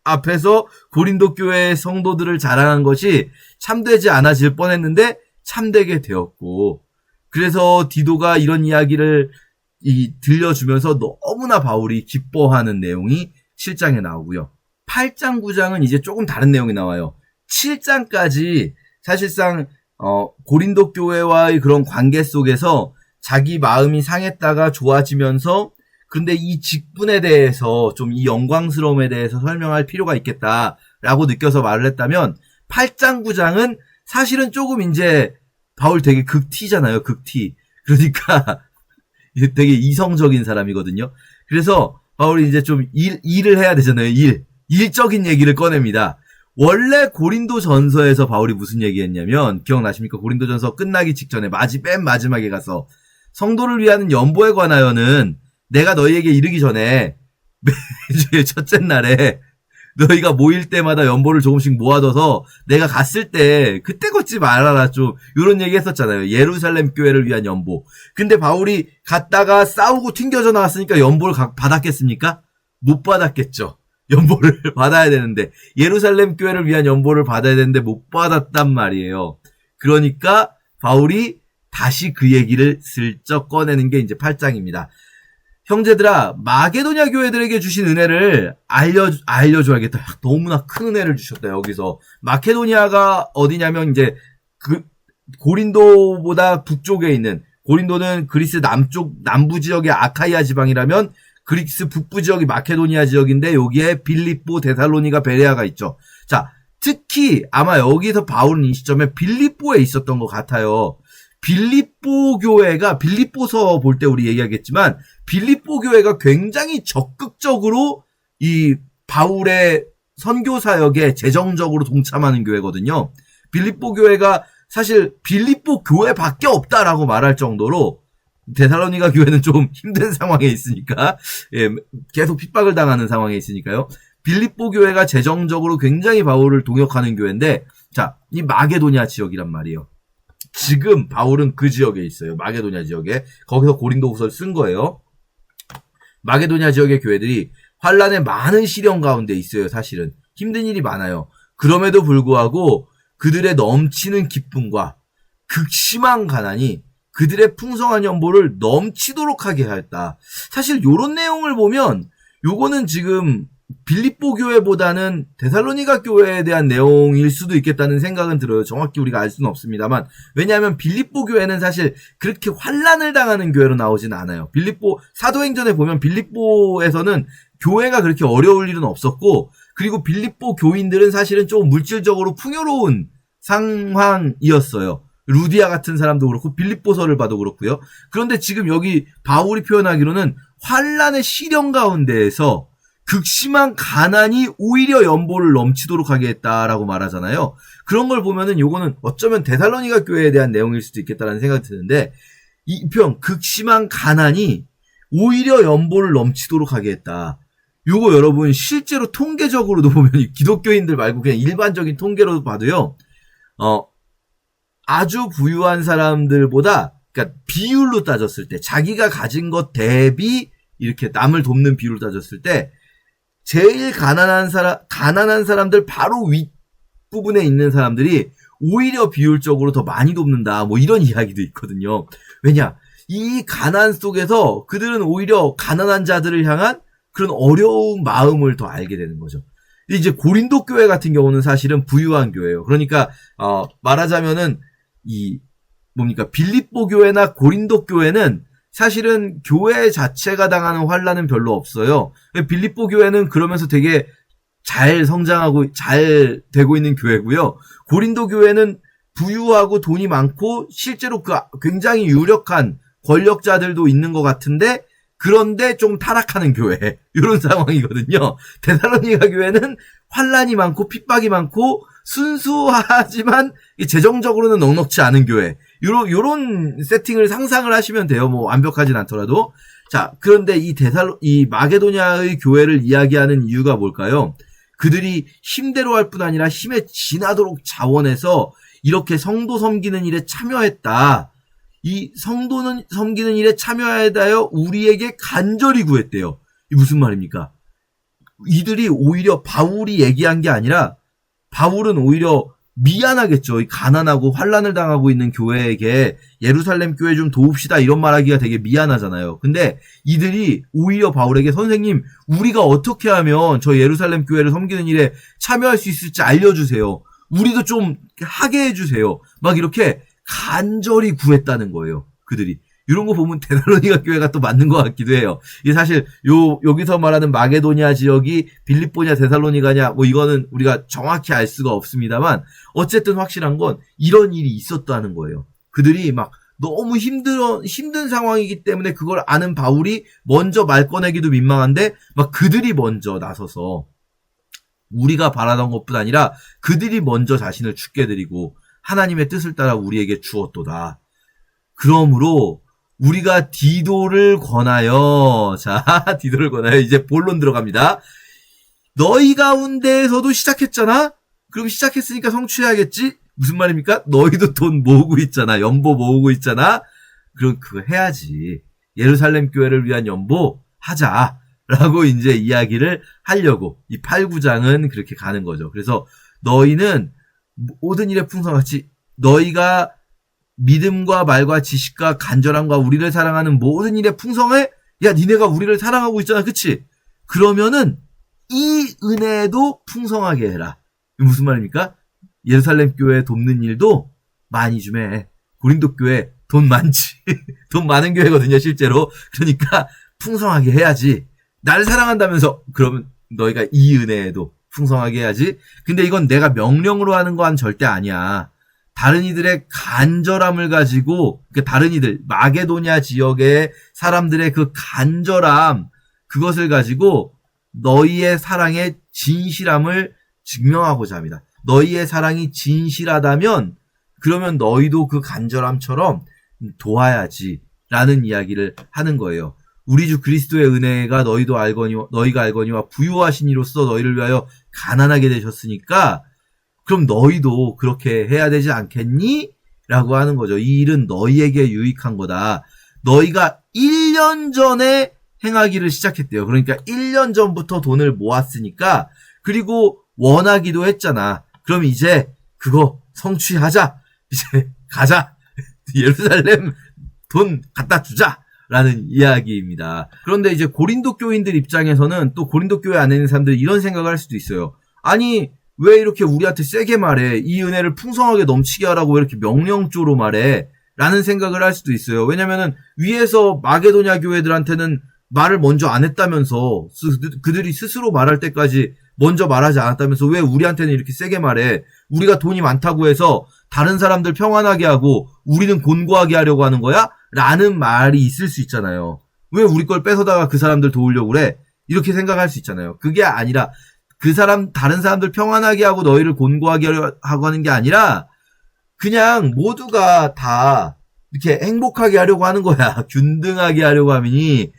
앞에서 고린도 교회의 성도들을 자랑한 것이 참되지 않아질 뻔했는데 참되게 되었고, 그래서 디도가 이런 이야기를 들려주면서 너무나 바울이 기뻐하는 내용이 7장에 나오고요. 8장, 9장은 이제 조금 다른 내용이 나와요. 7장까지 사실상 고린도 교회와의 그런 관계 속에서 자기 마음이 상했다가 좋아지면서, 근데 이 직분에 대해서 좀 이 영광스러움에 대해서 설명할 필요가 있겠다라고 느껴서 말을 했다면, 8장, 9장은 사실은 조금 이제 바울 되게 극티잖아요. 극티. 그러니까 되게 이성적인 사람이거든요. 그래서 바울이 이제 좀 일을 해야 되잖아요. 일적인 얘기를 꺼냅니다. 원래 고린도 전서에서 바울이 무슨 얘기했냐면, 기억나십니까? 고린도 전서 끝나기 직전에 맨 마지막에 가서 성도를 위하는 연보에 관하여는 내가 너희에게 이르기 전에 매주의 첫째 날에 너희가 모일 때마다 연보를 조금씩 모아둬서 내가 갔을 때 그때 걷지 말아라, 좀 이런 얘기 했었잖아요. 예루살렘 교회를 위한 연보. 근데 바울이 갔다가 싸우고 튕겨져 나왔으니까 연보를 받았겠습니까? 못 받았겠죠. 연보를 받아야 되는데, 예루살렘 교회를 위한 연보를 받아야 되는데 못 받았단 말이에요. 그러니까 바울이 다시 그 얘기를 슬쩍 꺼내는 게 이제 8장입니다. 형제들아, 마게도냐 교회들에게 주신 은혜를 알려줘야겠다. 너무나 큰 은혜를 주셨다. 여기서 마케도니아가 어디냐면 이제 그 고린도보다 북쪽에 있는, 고린도는 그리스 남부 지역의 아카이아 지방이라면 그리스 북부 지역이 마케도니아 지역인데, 여기에 빌립보, 데살로니가, 베레아가 있죠. 자, 특히 아마 여기서 바울은 이 시점에 빌립보에 있었던 것 같아요. 빌립보 교회가, 빌립보서 볼 때 우리 얘기하겠지만, 빌립보 교회가 굉장히 적극적으로 이 바울의 선교 사역에 재정적으로 동참하는 교회거든요. 빌립보 교회가 사실 빌립보 교회밖에 없다라고 말할 정도로, 데살로니가 교회는 좀 힘든 상황에 있으니까, 계속 핍박을 당하는 상황에 있으니까요. 빌립보 교회가 재정적으로 굉장히 바울을 동역하는 교회인데, 자, 이 마게도냐 지역이란 말이에요. 지금 바울은 그 지역에 있어요. 마게도냐 지역에. 거기서 고린도후서를 쓴 거예요. 마게도냐 지역의 교회들이 환란의 많은 시련 가운데 있어요. 사실은 힘든 일이 많아요. 그럼에도 불구하고 그들의 넘치는 기쁨과 극심한 가난이 그들의 풍성한 연보를 넘치도록 하게 하였다. 사실 요런 내용을 보면 요거는 지금 빌립보 교회보다는 데살로니가 교회에 대한 내용일 수도 있겠다는 생각은 들어요. 정확히 우리가 알 수는 없습니다만, 왜냐하면 빌립보 교회는 사실 그렇게 환란을 당하는 교회로 나오진 않아요. 사도행전에 보면 빌립보에서는 교회가 그렇게 어려울 일은 없었고, 그리고 빌립보 교인들은 사실은 조금 물질적으로 풍요로운 상황이었어요. 루디아 같은 사람도 그렇고 빌립보서를 봐도 그렇고요. 그런데 지금 여기 바울이 표현하기로는 환란의 시련 가운데에서 극심한 가난이 오히려 연보를 넘치도록 하게 했다라고 말하잖아요. 그런 걸 보면은 요거는 어쩌면 데살로니가 교회에 대한 내용일 수도 있겠다라는 생각이 드는데, 이 표현 극심한 가난이 오히려 연보를 넘치도록 하게 했다. 요거 여러분 실제로 통계적으로도 보면 기독교인들 말고 그냥 일반적인 통계로 봐도요. 아주 부유한 사람들보다, 그러니까 비율로 따졌을 때, 자기가 가진 것 대비 이렇게 남을 돕는 비율로 따졌을 때 제일 가난한 사람들 바로 윗부분에 있는 사람들이 오히려 비율적으로 더 많이 돕는다. 뭐 이런 이야기도 있거든요. 왜냐? 이 가난 속에서 그들은 오히려 가난한 자들을 향한 그런 어려운 마음을 더 알게 되는 거죠. 이제 고린도 교회 같은 경우는 사실은 부유한 교회예요. 그러니까 말하자면은 빌립보 교회나 고린도 교회는 사실은 교회 자체가 당하는 환란은 별로 없어요. 빌립보 교회는 그러면서 되게 잘 성장하고 잘 되고 있는 교회고요. 고린도 교회는 부유하고 돈이 많고 실제로 굉장히 유력한 권력자들도 있는 것 같은데, 그런데 좀 타락하는 교회. 이런 상황이거든요. 데살로니가 교회는 환란이 많고 핍박이 많고 순수하지만 재정적으로는 넉넉치 않은 교회. 요런 세팅을 상상을 하시면 돼요. 뭐 완벽하진 않더라도. 자, 그런데 이 마게도냐의 교회를 이야기하는 이유가 뭘까요? 그들이 힘대로 할 뿐 아니라 힘에 지나도록 자원해서 이렇게 성도 섬기는 일에 참여했다. 이 성도는 섬기는 일에 참여하여 우리에게 간절히 구했대요. 이 무슨 말입니까? 이들이 오히려 바울이 얘기한 게 아니라 바울은 오히려 미안하겠죠. 가난하고 환란을 당하고 있는 교회에게 예루살렘 교회 좀 도웁시다 이런 말하기가 되게 미안하잖아요. 근데 이들이 오히려 바울에게 선생님 우리가 어떻게 하면 저 예루살렘 교회를 섬기는 일에 참여할 수 있을지 알려주세요. 우리도 좀 하게 해주세요. 막 이렇게 간절히 구했다는 거예요. 그들이. 이런 거 보면 데살로니가 교회가 또 맞는 것 같기도 해요. 이게 사실 여기서 말하는 마게도냐 지역이 빌립보냐 데살로니가냐 뭐 이거는 우리가 정확히 알 수가 없습니다만 어쨌든 확실한 건 이런 일이 있었다는 거예요. 그들이 막 너무 힘든 상황이기 때문에 그걸 아는 바울이 먼저 말 꺼내기도 민망한데 막 그들이 먼저 나서서 우리가 바라던 것뿐 아니라 그들이 먼저 자신을 죽게 드리고 하나님의 뜻을 따라 우리에게 주었도다. 그러므로 우리가 디도를 권하여, 자, 디도를 권하여 이제 본론 들어갑니다. 너희 가운데에서도 시작했잖아? 그럼 시작했으니까 성취해야겠지? 무슨 말입니까? 너희도 돈 모으고 있잖아. 연보 모으고 있잖아. 그럼 그거 해야지. 예루살렘 교회를 위한 연보 하자. 라고 이제 이야기를 하려고 이 8, 9장은 그렇게 가는 거죠. 그래서 너희는 모든 일에 풍성같이 너희가 믿음과 말과 지식과 간절함과 우리를 사랑하는 모든 일에 풍성해? 야, 니네가 우리를 사랑하고 있잖아. 그치? 그러면은 이 은혜도 풍성하게 해라. 무슨 말입니까? 예루살렘 교회 돕는 일도 많이 좀 해. 고린도 교회 돈 많지. 돈 많은 교회거든요, 실제로. 그러니까 풍성하게 해야지. 나를 사랑한다면서 그러면 너희가 이 은혜에도 풍성하게 해야지. 근데 이건 내가 명령으로 하는 건 절대 아니야. 다른 이들의 간절함을 가지고 다른 이들 마게도냐 지역의 사람들의 그 간절함 그것을 가지고 너희의 사랑의 진실함을 증명하고자 합니다. 너희의 사랑이 진실하다면 그러면 너희도 그 간절함처럼 도와야지 라는 이야기를 하는 거예요. 우리 주 그리스도의 은혜가 너희가 알거니와 부유하신 이로써 너희를 위하여 가난하게 되셨으니까 그럼 너희도 그렇게 해야 되지 않겠니? 라고 하는 거죠. 이 일은 너희에게 유익한 거다. 너희가 1년 전에 행하기를 시작했대요. 그러니까 1년 전부터 돈을 모았으니까 그리고 원하기도 했잖아. 그럼 이제 그거 성취하자. 이제 가자. 예루살렘 돈 갖다 주자. 라는 이야기입니다. 그런데 이제 고린도 교인들 입장에서는 또 고린도 교회 안에 있는 사람들이 이런 생각을 할 수도 있어요. 아니 왜 이렇게 우리한테 세게 말해? 이 은혜를 풍성하게 넘치게 하라고 왜 이렇게 명령조로 말해? 라는 생각을 할 수도 있어요. 왜냐면은 위에서 마게도냐 교회들한테는 말을 먼저 안 했다면서 그들이 스스로 말할 때까지 먼저 말하지 않았다면서 왜 우리한테는 이렇게 세게 말해? 우리가 돈이 많다고 해서 다른 사람들 평안하게 하고 우리는 곤고하게 하려고 하는 거야? 라는 말이 있을 수 있잖아요. 왜 우리 걸 뺏어다가 그 사람들 도우려고 그래? 이렇게 생각할 수 있잖아요. 그게 아니라 다른 사람들 평안하게 하고 너희를 곤고하게 하고 하는 게 아니라 그냥 모두가 다 이렇게 행복하게 하려고 하는 거야. 균등하게 하려고 하니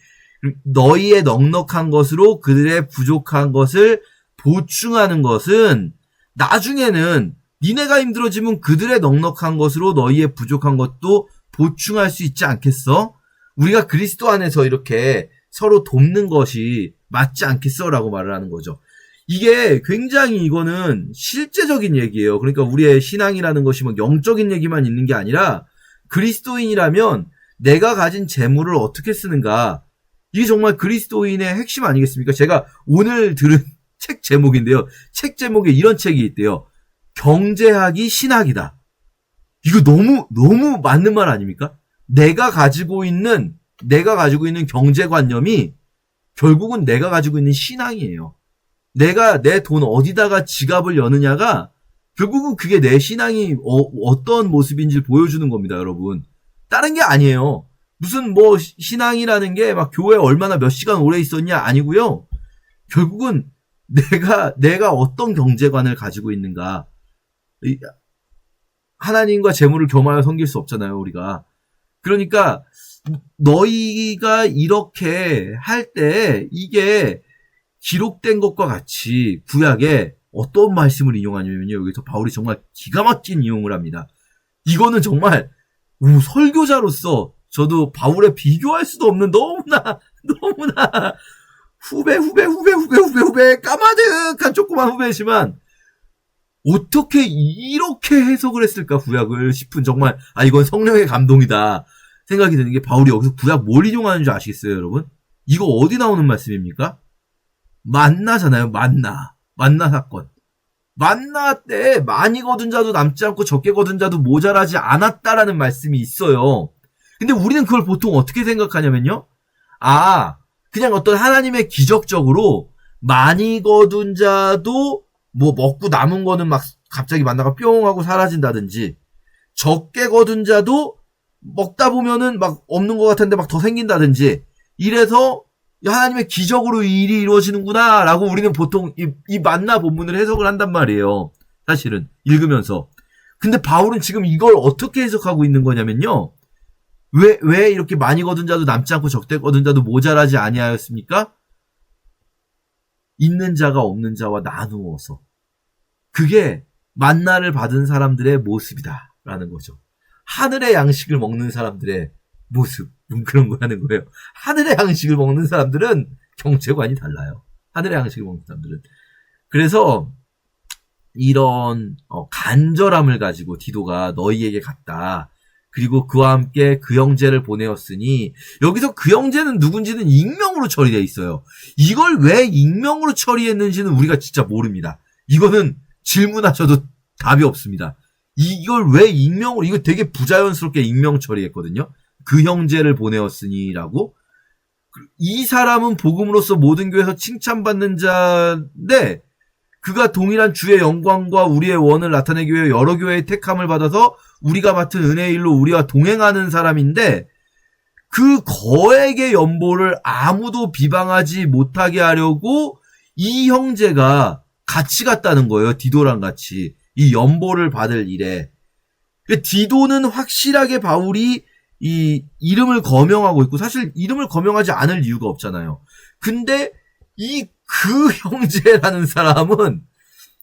너희의 넉넉한 것으로 그들의 부족한 것을 보충하는 것은 나중에는 니네가 힘들어지면 그들의 넉넉한 것으로 너희의 부족한 것도 보충할 수 있지 않겠어? 우리가 그리스도 안에서 이렇게 서로 돕는 것이 맞지 않겠어? 라고 말을 하는 거죠. 이게 굉장히 이거는 실제적인 얘기예요. 그러니까 우리의 신앙이라는 것이 뭐 영적인 얘기만 있는 게 아니라 그리스도인이라면 내가 가진 재물을 어떻게 쓰는가. 이게 정말 그리스도인의 핵심 아니겠습니까? 제가 오늘 들은 책 제목인데요. 책 제목에 이런 책이 있대요. 경제학이 신학이다. 이거 너무 맞는 말 아닙니까? 내가 가지고 있는 경제관념이 결국은 내가 가지고 있는 신앙이에요. 내가 내 돈 어디다가 지갑을 여느냐가 결국은 그게 내 신앙이 어떤 모습인지 보여주는 겁니다, 여러분. 다른 게 아니에요. 무슨 뭐 신앙이라는 게 막 교회 얼마나 몇 시간 오래 있었냐 아니고요. 결국은 내가 어떤 경제관을 가지고 있는가. 하나님과 재물을 겸하여 섬길 수 없잖아요, 우리가. 그러니까 너희가 이렇게 할 때 이게 기록된 것과 같이 구약에 어떤 말씀을 인용하냐면요. 여기서 바울이 정말 기가 막힌 인용을 합니다. 이거는 정말 설교자로서 저도 바울에 비교할 수도 없는 너무나 후배 까마득한 조그만 후배지만 어떻게 이렇게 해석을 했을까 구약을 싶은 정말 이건 성령의 감동이다 생각이 드는 게 바울이 여기서 구약 뭘 인용하는 줄 아시겠어요, 여러분? 이거 어디 나오는 말씀입니까? 만나잖아요. 만나 사건. 만나 때 많이 거둔 자도 남지 않고 적게 거둔 자도 모자라지 않았다라는 말씀이 있어요. 근데 우리는 그걸 보통 어떻게 생각하냐면요. 그냥 어떤 하나님의 기적적으로 많이 거둔 자도 뭐 먹고 남은 거는 막 갑자기 만나가 뿅 하고 사라진다든지 적게 거둔 자도 먹다 보면은 막 없는 것 같은데 막 더 생긴다든지 이래서 하나님의 기적으로 일이 이루어지는구나 라고 우리는 보통 이 만나 본문을 해석을 한단 말이에요. 사실은 읽으면서. 근데 바울은 지금 이걸 어떻게 해석하고 있는 거냐면요. 왜 이렇게 많이 거둔 자도 남지 않고 적게 거둔 자도 모자라지 아니하였습니까? 있는 자가 없는 자와 나누어서. 그게 만나를 받은 사람들의 모습이다라는 거죠. 하늘의 양식을 먹는 사람들의 모습. 그런 거 하는 거예요. 하늘의 양식을 먹는 사람들은 경제관이 달라요. 하늘의 양식을 먹는 사람들은. 그래서 이런 간절함을 가지고 디도가 너희에게 갔다. 그리고 그와 함께 그 형제를 보내었으니 여기서 그 형제는 누군지는 익명으로 처리되어 있어요. 이걸 왜 익명으로 처리했는지는 우리가 진짜 모릅니다. 이거는 질문하셔도 답이 없습니다. 이걸 왜 익명으로, 이거 되게 부자연스럽게 익명 처리했거든요. 그 형제를 보내었으니라고. 이 사람은 복음으로서 모든 교회에서 칭찬받는 자인데 그가 동일한 주의 영광과 우리의 원을 나타내기 위해 여러 교회의 택함을 받아서 우리가 맡은 은혜의 일로 우리와 동행하는 사람인데 그 거액의 연보를 아무도 비방하지 못하게 하려고 이 형제가 같이 갔다는 거예요. 디도랑 같이. 이 연보를 받을 일에. 디도는 확실하게 바울이 이 이름을 거명하고 있고 사실 이름을 거명하지 않을 이유가 없잖아요. 근데 그 형제라는 사람은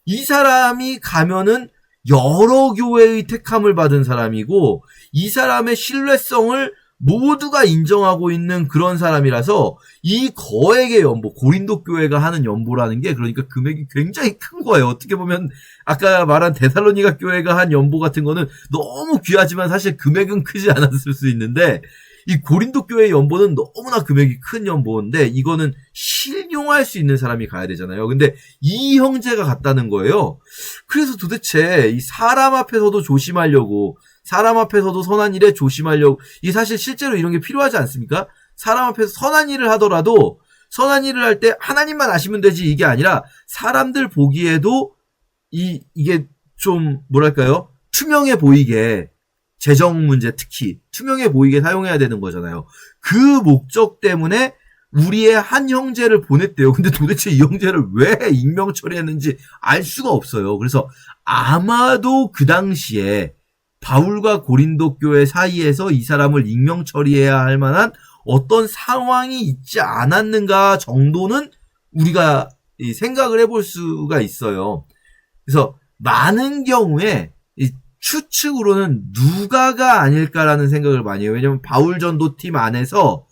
이 사람이 가면은 여러 교회의 택함을 받은 사람이고 이 사람의 신뢰성을 모두가 인정하고 있는 그런 사람이라서 이 거액의 연보, 고린도 교회가 하는 연보라는 게 그러니까 금액이 굉장히 큰 거예요. 어떻게 보면 아까 말한 데살로니가 교회가 한 연보 같은 거는 너무 귀하지만 사실 금액은 크지 않았을 수 있는데 이 고린도 교회의 연보는 너무나 금액이 큰 연보인데 이거는 실용할 수 있는 사람이 가야 되잖아요. 근데 이 형제가 갔다는 거예요. 그래서 도대체 이 사람 앞에서도 조심하려고 사람 앞에서도 선한 일에 조심하려고 이 사실 실제로 이런 게 필요하지 않습니까? 사람 앞에서 선한 일을 하더라도 선한 일을 할 때 하나님만 아시면 되지 이게 아니라 사람들 보기에도 이게 좀 뭐랄까요? 투명해 보이게 재정 문제 특히 투명해 보이게 사용해야 되는 거잖아요. 그 목적 때문에 우리의 한 형제를 보냈대요. 근데 도대체 이 형제를 왜 익명 처리했는지 알 수가 없어요. 그래서 아마도 그 당시에 바울과 고린도 교회 사이에서 이 사람을 익명 처리해야 할 만한 어떤 상황이 있지 않았는가 정도는 우리가 생각을 해볼 수가 있어요. 그래서 많은 경우에 추측으로는 누가가 아닐까라는 생각을 많이 해요. 왜냐면 바울 전도팀 안에서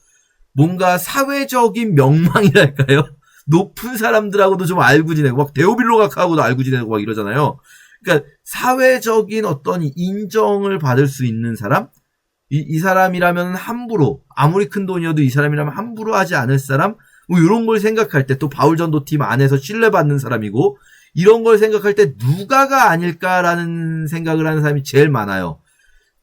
뭔가 사회적인 명망이랄까요? 높은 사람들하고도 좀 알고 지내고 막 데오빌로 각하고도 알고 지내고 막 이러잖아요. 그러니까 사회적인 어떤 인정을 받을 수 있는 사람? 이 사람이라면 함부로 아무리 큰 돈이어도 이 사람이라면 함부로 하지 않을 사람? 뭐 이런 걸 생각할 때 또 바울 전도팀 안에서 신뢰받는 사람이고 이런 걸 생각할 때 누가가 아닐까라는 생각을 하는 사람이 제일 많아요.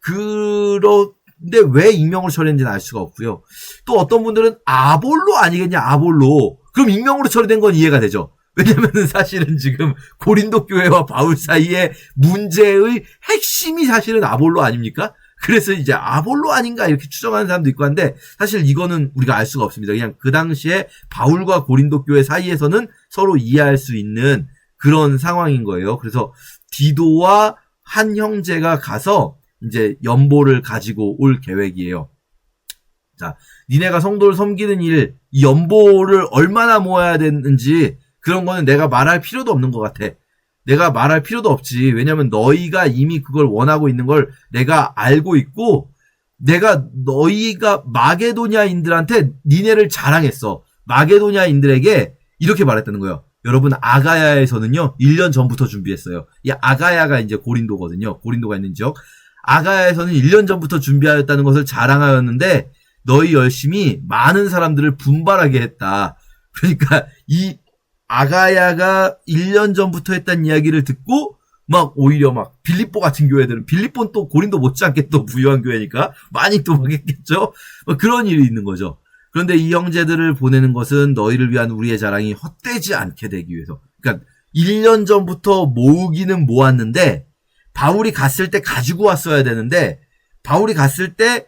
그런데 왜 익명으로 처리했는지는 알 수가 없고요. 또 어떤 분들은 아볼로 아니겠냐 아볼로. 그럼 익명으로 처리된 건 이해가 되죠. 왜냐면은 사실은 지금 고린도 교회와 바울 사이의 문제의 핵심이 사실은 아볼로 아닙니까? 그래서 이제 아볼로 아닌가 이렇게 추정하는 사람도 있고 한데 사실 이거는 우리가 알 수가 없습니다. 그냥 그 당시에 바울과 고린도 교회 사이에서는 서로 이해할 수 있는 그런 상황인 거예요. 그래서 디도와 한 형제가 가서 이제 연보를 가지고 올 계획이에요. 자, 니네가 성도를 섬기는 일, 이 연보를 얼마나 모아야 되는지 그런 거는 내가 말할 필요도 없는 것 같아. 내가 말할 필요도 없지. 왜냐면 너희가 이미 그걸 원하고 있는 걸 내가 알고 있고 내가 너희가 마게도냐인들한테 니네를 자랑했어. 마게도냐인들에게 이렇게 말했다는 거예요. 여러분 아가야에서는요 1년 전부터 준비했어요. 이 아가야가 이제 고린도거든요. 고린도가 있는 지역. 아가야에서는 1년 전부터 준비하였다는 것을 자랑하였는데 너희 열심히 많은 사람들을 분발하게 했다. 그러니까 이 아가야가 1년 전부터 했다는 이야기를 듣고 막 오히려 막 빌립보 같은 교회들은 빌립보는 또 고린도 못지않게 또 부유한 교회니까 많이 또 하겠겠죠. 그런 일이 있는 거죠. 그런데 이 형제들을 보내는 것은 너희를 위한 우리의 자랑이 헛되지 않게 되기 위해서. 그러니까 1년 전부터 모으기는 모았는데 바울이 갔을 때 가지고 왔어야 되는데 바울이 갔을 때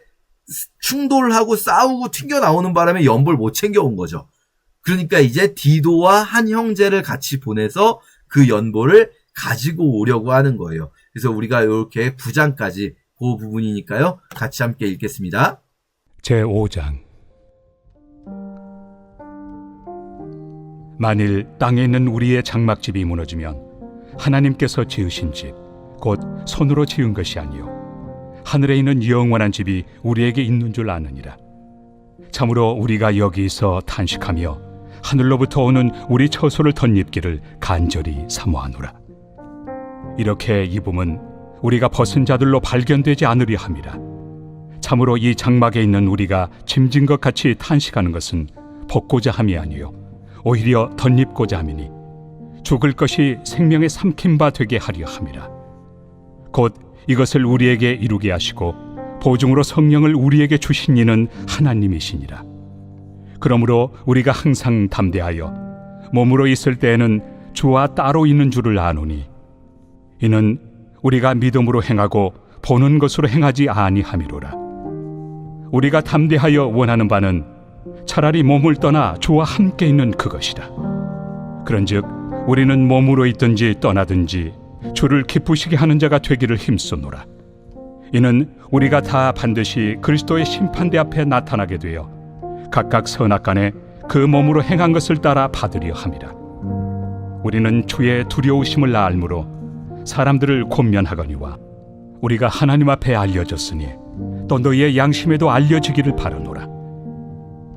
충돌하고 싸우고 튕겨 나오는 바람에 연보를 못 챙겨온 거죠. 그러니까 이제 디도와 한 형제를 같이 보내서 그 연보를 가지고 오려고 하는 거예요. 그래서 우리가 이렇게 9장까지 그 부분이니까요. 같이 함께 읽겠습니다. 제5장 만일 땅에 있는 우리의 장막집이 무너지면 하나님께서 지으신 집, 곧 손으로 지은 것이 아니요 하늘에 있는 영원한 집이 우리에게 있는 줄 아느니라. 참으로 우리가 여기서 탄식하며 하늘로부터 오는 우리 처소를 덧입기를 간절히 사모하노라. 이렇게 입음은 우리가 벗은 자들로 발견되지 않으리 함이라. 참으로 이 장막에 있는 우리가 짐진 것 같이 탄식하는 것은 벗고자 함이 아니요 오히려 덧입고자 함이니 죽을 것이 생명의 삼킨 바 되게 하려 함이라. 곧 이것을 우리에게 이루게 하시고 보증으로 성령을 우리에게 주신 이는 하나님이시니라. 그러므로 우리가 항상 담대하여 몸으로 있을 때에는 주와 따로 있는 줄을 아노니 이는 우리가 믿음으로 행하고 보는 것으로 행하지 아니함이로라. 우리가 담대하여 원하는 바는 차라리 몸을 떠나 주와 함께 있는 그것이라. 그런즉 우리는 몸으로 있든지 떠나든지 주를 기쁘시게 하는 자가 되기를 힘쓰노라. 이는 우리가 다 반드시 그리스도의 심판대 앞에 나타나게 되어 각각 선악간에 그 몸으로 행한 것을 따라 받으려 함이라. 우리는 주의 두려우심을 알므로 사람들을 권면하거니와 우리가 하나님 앞에 알려졌으니 또 너희의 양심에도 알려지기를 바라노라.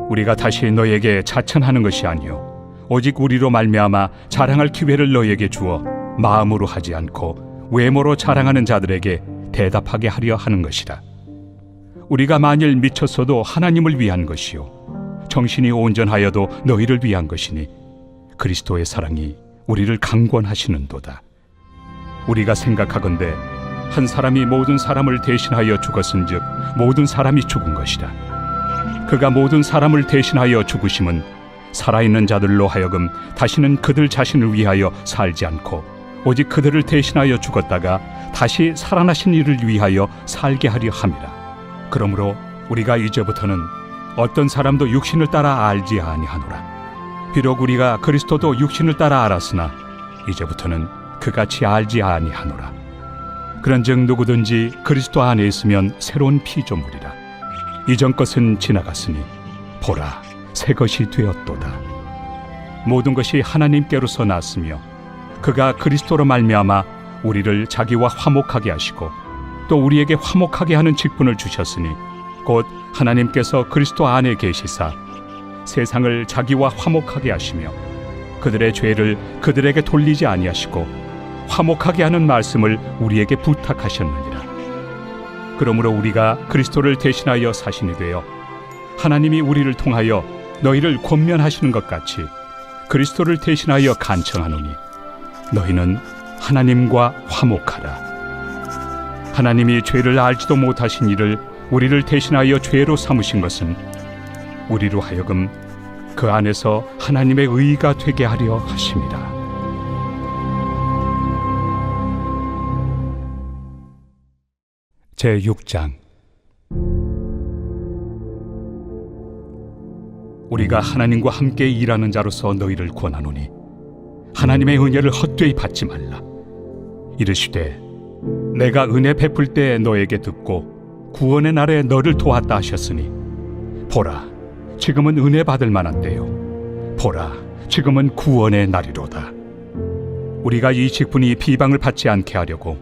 우리가 다시 너희에게 자천하는 것이 아니요 오직 우리로 말미암아 자랑할 기회를 너희에게 주어 마음으로 하지 않고 외모로 자랑하는 자들에게 대답하게 하려 하는 것이라. 우리가 만일 미쳤어도 하나님을 위한 것이요 정신이 온전하여도 너희를 위한 것이니 그리스도의 사랑이 우리를 강권하시는도다. 우리가 생각하건대 한 사람이 모든 사람을 대신하여 죽었은즉 모든 사람이 죽은 것이라. 그가 모든 사람을 대신하여 죽으심은 살아있는 자들로 하여금 다시는 그들 자신을 위하여 살지 않고 오직 그들을 대신하여 죽었다가 다시 살아나신 이를 위하여 살게 하려 함이라. 그러므로 우리가 이제부터는 어떤 사람도 육신을 따라 알지 아니하노라. 비록 우리가 그리스도도 육신을 따라 알았으나 이제부터는 그같이 알지 아니하노라. 그런즉 누구든지 그리스도 안에 있으면 새로운 피조물이라. 이전 것은 지나갔으니 보라 새 것이 되었도다. 모든 것이 하나님께로서 났으며 그가 그리스도로 말미암아 우리를 자기와 화목하게 하시고 또 우리에게 화목하게 하는 직분을 주셨으니 곧 하나님께서 그리스도 안에 계시사 세상을 자기와 화목하게 하시며 그들의 죄를 그들에게 돌리지 아니하시고 화목하게 하는 말씀을 우리에게 부탁하셨느니라. 그러므로 우리가 그리스도를 대신하여 사신이 되어 하나님이 우리를 통하여 너희를 권면하시는 것 같이 그리스도를 대신하여 간청하노니 너희는 하나님과 화목하라. 하나님이 죄를 알지도 못하신 이를 우리를 대신하여 죄로 삼으신 것은 우리로 하여금 그 안에서 하나님의 의가 되게 하려 하심이라. 제6장 우리가 하나님과 함께 일하는 자로서 너희를 권하노니 하나님의 은혜를 헛되이 받지 말라. 이르시되 내가 은혜 베풀 때 너에게 듣고 구원의 날에 너를 도왔다 하셨으니 보라, 지금은 은혜 받을 만한 때요, 보라, 지금은 구원의 날이로다. 우리가 이 직분이 비방을 받지 않게 하려고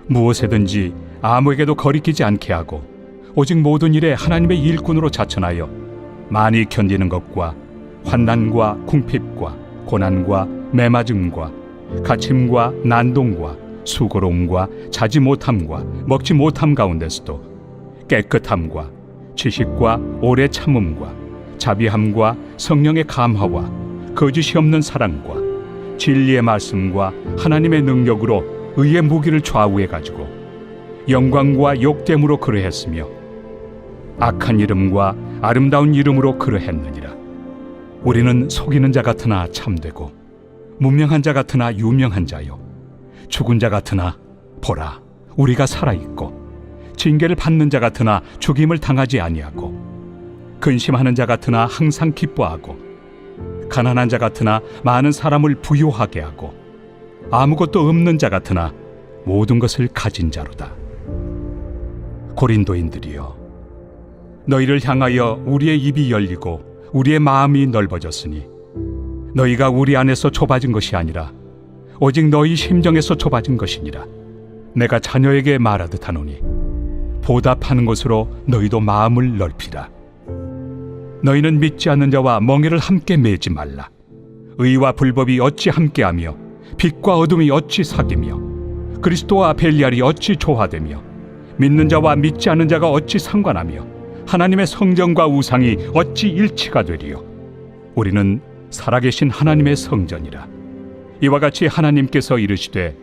무엇에든지 아무에게도 거리끼지 않게 하고 오직 모든 일에 하나님의 일꾼으로 자천하여 많이 견디는 것과 환난과 궁핍과 고난과 매맞음과 갇힘과 난동과 수고로움과 자지 못함과 먹지 못함 가운데서도 깨끗함과 지식과 오래 참음과 자비함과 성령의 감화와 거짓이 없는 사랑과 진리의 말씀과 하나님의 능력으로 의의 무기를 좌우해 가지고 영광과 욕됨으로 그러했으며 악한 이름과 아름다운 이름으로 그러했느니라. 우리는 속이는 자 같으나 참되고 무명한 자 같으나 유명한 자요, 죽은 자 같으나 보라, 우리가 살아있고 징계를 받는 자 같으나 죽임을 당하지 아니하고 근심하는 자 같으나 항상 기뻐하고 가난한 자 같으나 많은 사람을 부요하게 하고 아무것도 없는 자 같으나 모든 것을 가진 자로다. 고린도인들이여, 너희를 향하여 우리의 입이 열리고 우리의 마음이 넓어졌으니 너희가 우리 안에서 좁아진 것이 아니라 오직 너희 심정에서 좁아진 것이니라. 내가 자녀에게 말하듯 하노니 보답하는 것으로 너희도 마음을 넓히라. 너희는 믿지 않는 자와 멍에를 함께 매지 말라. 의와 불법이 어찌 함께하며 빛과 어둠이 어찌 사귀며 그리스도와 벨리알이 어찌 조화되며 믿는 자와 믿지 않는 자가 어찌 상관하며 하나님의 성전과 우상이 어찌 일치가 되리요. 우리는 살아계신 하나님의 성전이라. 이와 같이 하나님께서 이르시되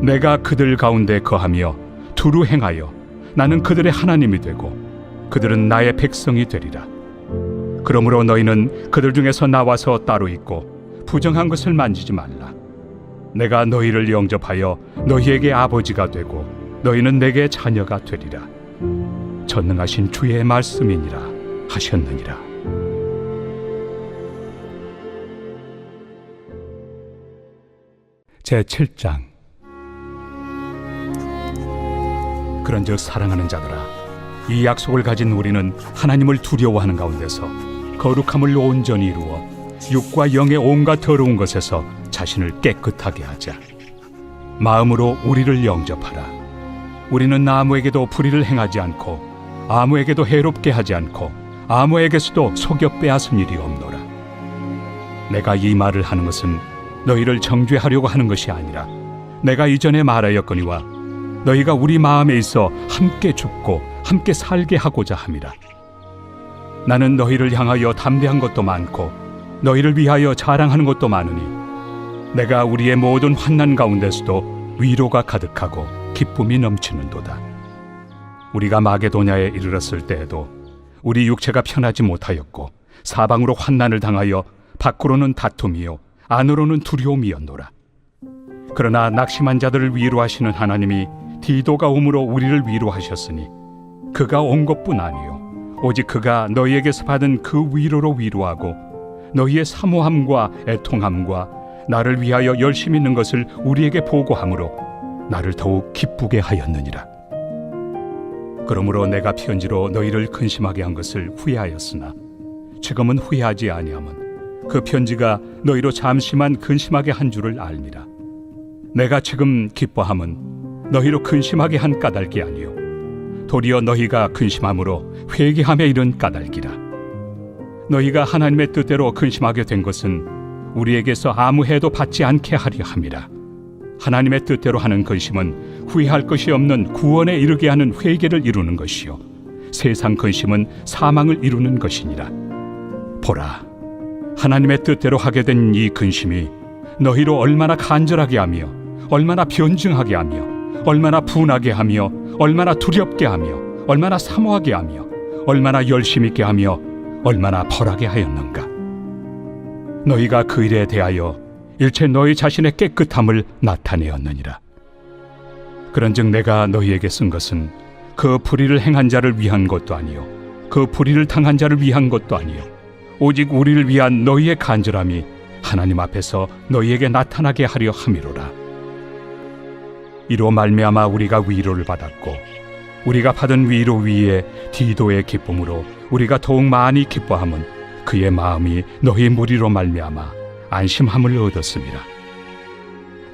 내가 그들 가운데 거하며 두루 행하여 나는 그들의 하나님이 되고 그들은 나의 백성이 되리라. 그러므로 너희는 그들 중에서 나와서 따로 있고 부정한 것을 만지지 말라. 내가 너희를 영접하여 너희에게 아버지가 되고 너희는 내게 자녀가 되리라. 전능하신 주의 말씀이니라 하셨느니라. 제7장. 그런즉 사랑하는 자들아, 이 약속을 가진 우리는 하나님을 두려워하는 가운데서 거룩함을 온전히 이루어 육과 영의 온갖 더러운 것에서 자신을 깨끗하게 하자. 마음으로 우리를 영접하라. 우리는 아무에게도 불의를 행하지 않고 아무에게도 해롭게 하지 않고 아무에게서도 속여 빼앗은 일이 없노라. 내가 이 말을 하는 것은 너희를 정죄하려고 하는 것이 아니라 내가 이전에 말하였거니와 너희가 우리 마음에 있어 함께 죽고 함께 살게 하고자 함이라. 나는 너희를 향하여 담대한 것도 많고 너희를 위하여 자랑하는 것도 많으니 내가 우리의 모든 환난 가운데서도 위로가 가득하고 기쁨이 넘치는도다. 우리가 마게도냐에 이르렀을 때에도 우리 육체가 편하지 못하였고 사방으로 환난을 당하여 밖으로는 다툼이요 안으로는 두려움이었노라. 그러나 낙심한 자들을 위로하시는 하나님이 디도가 오므로 우리를 위로하셨으니 그가 온 것뿐 아니요 오직 그가 너희에게서 받은 그 위로로 위로하고 너희의 사모함과 애통함과 나를 위하여 열심히 있는 것을 우리에게 보고함으로 나를 더욱 기쁘게 하였느니라. 그러므로 내가 편지로 너희를 근심하게 한 것을 후회하였으나 지금은 후회하지 아니함은 그 편지가 너희로 잠시만 근심하게 한 줄을 알미라. 내가 지금 기뻐함은 너희로 근심하게 한 까닭이 아니요 도리어 너희가 근심함으로 회개함에 이른 까닭이라. 너희가 하나님의 뜻대로 근심하게 된 것은 우리에게서 아무 해도 받지 않게 하려 함이라. 하나님의 뜻대로 하는 근심은 후회할 것이 없는 구원에 이르게 하는 회개를 이루는 것이요 세상 근심은 사망을 이루는 것이니라. 보라, 하나님의 뜻대로 하게 된 이 근심이 너희로 얼마나 간절하게 하며 얼마나 변증하게 하며 얼마나 분하게 하며 얼마나 두렵게 하며 얼마나 사모하게 하며 얼마나 열심 있게 하며 얼마나 벌하게 하였는가. 너희가 그 일에 대하여 일체 너희 자신의 깨끗함을 나타내었느니라. 그런즉 내가 너희에게 쓴 것은 그 불의를 행한 자를 위한 것도 아니요 그 불의를 당한 자를 위한 것도 아니요 오직 우리를 위한 너희의 간절함이 하나님 앞에서 너희에게 나타나게 하려 함이로라. 이로 말미암아 우리가 위로를 받았고 우리가 받은 위로 위에 디도의 기쁨으로 우리가 더욱 많이 기뻐함은 그의 마음이 너희 무리로 말미암아 안심함을 얻었습니다.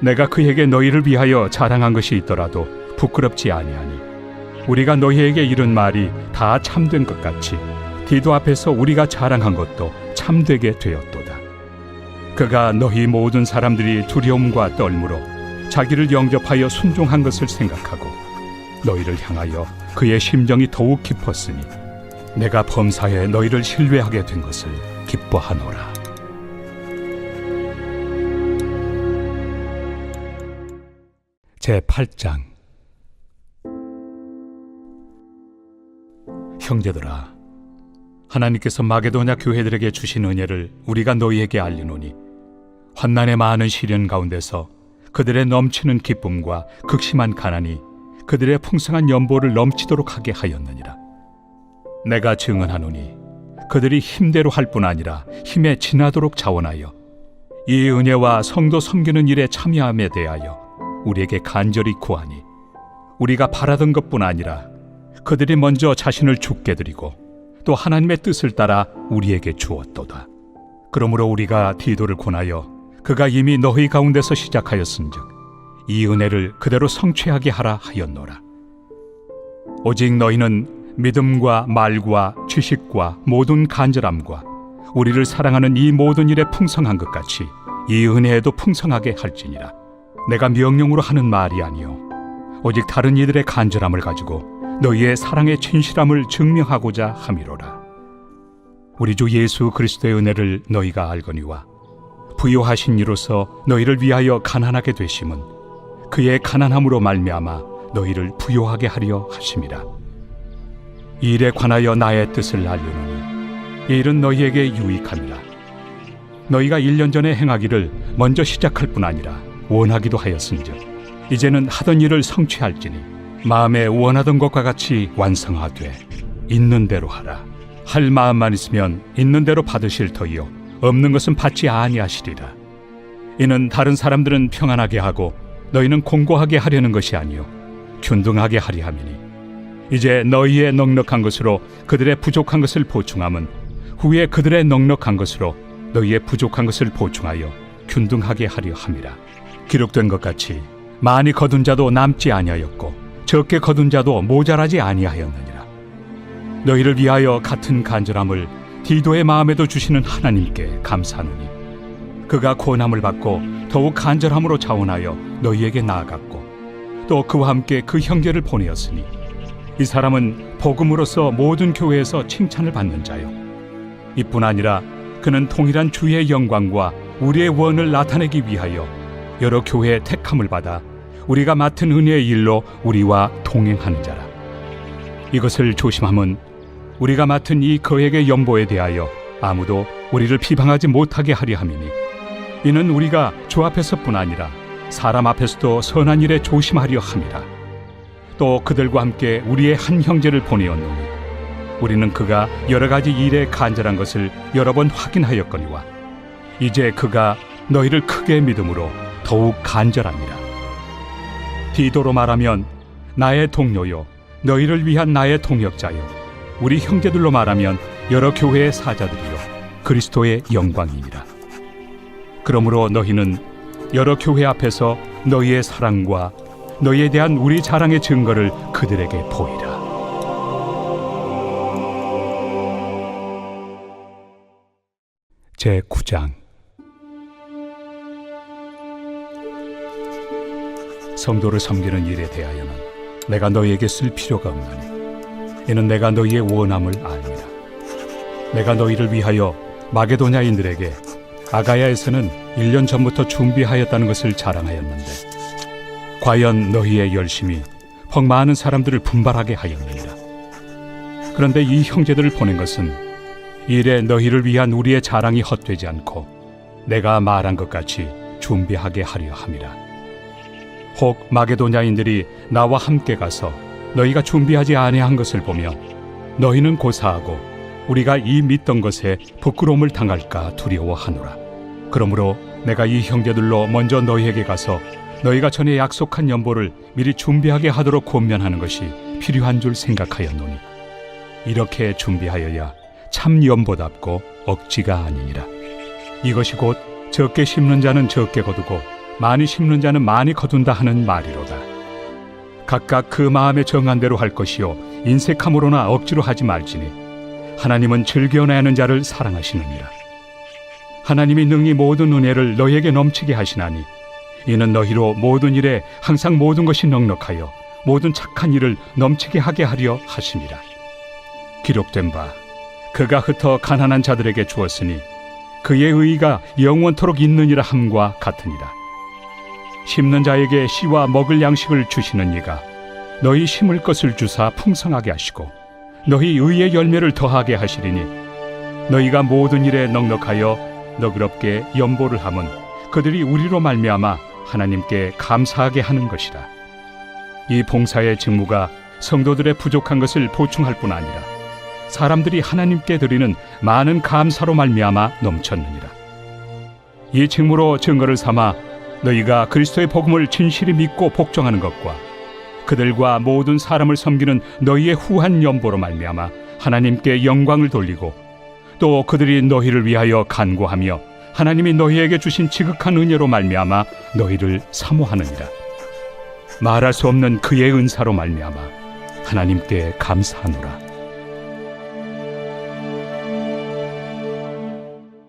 내가 그에게 너희를 위하여 자랑한 것이 있더라도 부끄럽지 아니하니 우리가 너희에게 이른 말이 다 참된 것 같이 디도 앞에서 우리가 자랑한 것도 참되게 되었도다. 그가 너희 모든 사람들이 두려움과 떨므로 자기를 영접하여 순종한 것을 생각하고 너희를 향하여 그의 심정이 더욱 깊었으니 내가 범사에 너희를 신뢰하게 된 것을 기뻐하노라. 제8장. 형제들아, 하나님께서 마게도냐 교회들에게 주신 은혜를 우리가 너희에게 알리노니 환난의 많은 시련 가운데서 그들의 넘치는 기쁨과 극심한 가난이 그들의 풍성한 연보를 넘치도록 하게 하였느니라. 내가 증언하노니 그들이 힘대로 할 뿐 아니라 힘에 지나도록 자원하여 이 은혜와 성도 섬기는 일에 참여함에 대하여 우리에게 간절히 구하니 우리가 바라던 것뿐 아니라 그들이 먼저 자신을 죽게 드리고 또 하나님의 뜻을 따라 우리에게 주었도다. 그러므로 우리가 디도를 권하여 그가 이미 너희 가운데서 시작하였은즉 이 은혜를 그대로 성취하게 하라 하였노라. 오직 너희는 믿음과 말과 지식과 모든 간절함과 우리를 사랑하는 이 모든 일에 풍성한 것 같이 이 은혜에도 풍성하게 할지니라. 내가 명령으로 하는 말이 아니요 오직 다른 이들의 간절함을 가지고 너희의 사랑의 진실함을 증명하고자 함이로라. 우리 주 예수 그리스도의 은혜를 너희가 알거니와 부요하신 이로서 너희를 위하여 가난하게 되심은 그의 가난함으로 말미암아 너희를 부요하게 하려 하심이라. 이 일에 관하여 나의 뜻을 알려노니 이 일은 너희에게 유익함이라. 너희가 1년 전에 행하기를 먼저 시작할 뿐 아니라 원하기도 하였은즉 이제는 하던 일을 성취할지니 마음에 원하던 것과 같이 완성하되 있는 대로 하라. 할 마음만 있으면 있는 대로 받으실 터이요 없는 것은 받지 아니하시리라. 이는 다른 사람들은 평안하게 하고 너희는 공고하게 하려는 것이 아니요 균등하게 하리 함이니 이제 너희의 넉넉한 것으로 그들의 부족한 것을 보충함은 후에 그들의 넉넉한 것으로 너희의 부족한 것을 보충하여 균등하게 하려 함이라. 기록된 것 같이 많이 거둔 자도 남지 아니하였고 적게 거둔 자도 모자라지 아니하였느니라. 너희를 위하여 같은 간절함을 디도의 마음에도 주시는 하나님께 감사하노니 그가 권함을 받고 더욱 간절함으로 자원하여 너희에게 나아갔고 또 그와 함께 그 형제를 보내었으니 이 사람은 복음으로서 모든 교회에서 칭찬을 받는 자요 이뿐 아니라 그는 동일한 주의 영광과 우리의 원을 나타내기 위하여 여러 교회의 택함을 받아 우리가 맡은 은혜의 일로 우리와 동행하는 자라. 이것을 조심함은 우리가 맡은 이 거액의 연보에 대하여 아무도 우리를 비방하지 못하게 하려 함이니 이는 우리가 주 앞에서뿐 아니라 사람 앞에서도 선한 일에 조심하려 함이라. 또 그들과 함께 우리의 한 형제를 보내었노니 우리는 그가 여러 가지 일에 간절한 것을 여러 번 확인하였거니와 이제 그가 너희를 크게 믿음으로 더욱 간절합니다. 디도로 말하면 나의 동료요 너희를 위한 나의 동역자요 우리 형제들로 말하면 여러 교회의 사자들이요 그리스도의 영광이니라. 그러므로 너희는 여러 교회 앞에서 너희의 사랑과 너희에 대한 우리 자랑의 증거를 그들에게 보이라. 제9장. 성도를 섬기는 일에 대하여는 내가 너희에게 쓸 필요가 없나니 이는 내가 너희의 원함을 압니다. 내가 너희를 위하여 마게도냐인들에게 아가야에서는 1년 전부터 준비하였다는 것을 자랑하였는데 과연 너희의 열심이 퍽 많은 사람들을 분발하게 하였느니라. 그런데 이 형제들을 보낸 것은 이 일에 너희를 위한 우리의 자랑이 헛되지 않고 내가 말한 것 같이 준비하게 하려 함이라. 혹 마게도냐인들이 나와 함께 가서 너희가 준비하지 아니한 것을 보며 너희는 고사하고 우리가 이 믿던 것에 부끄러움을 당할까 두려워하노라. 그러므로 내가 이 형제들로 먼저 너희에게 가서 너희가 전에 약속한 연보를 미리 준비하게 하도록 권면하는 것이 필요한 줄 생각하였노니 이렇게 준비하여야 참 연보답고 억지가 아니니라. 이것이 곧 적게 심는 자는 적게 거두고 많이 심는 자는 많이 거둔다 하는 말이로다. 각각 그 마음에 정한 대로 할 것이요 인색함으로나 억지로 하지 말지니 하나님은 즐겨내는 자를 사랑하시느니라. 하나님이 능히 모든 은혜를 너희에게 넘치게 하시나니 이는 너희로 모든 일에 항상 모든 것이 넉넉하여 모든 착한 일을 넘치게 하게 하려 하심이라. 기록된 바 그가 흩어 가난한 자들에게 주었으니 그의 의의가 영원토록 있느니라 함과 같으니라. 심는 자에게 씨와 먹을 양식을 주시는 이가 너희 심을 것을 주사 풍성하게 하시고 너희 의의 열매를 더하게 하시리니 너희가 모든 일에 넉넉하여 너그럽게 연보를 함은 그들이 우리로 말미암아 하나님께 감사하게 하는 것이라. 이 봉사의 직무가 성도들의 부족한 것을 보충할 뿐 아니라 사람들이 하나님께 드리는 많은 감사로 말미암아 넘쳤느니라. 이 직무로 증거를 삼아 너희가 그리스도의 복음을 진실히 믿고 복종하는 것과 그들과 모든 사람을 섬기는 너희의 후한 연보로 말미암아 하나님께 영광을 돌리고 또 그들이 너희를 위하여 간구하며 하나님이 너희에게 주신 지극한 은혜로 말미암아 너희를 사모하느니라. 말할 수 없는 그의 은사로 말미암아 하나님께 감사하노라.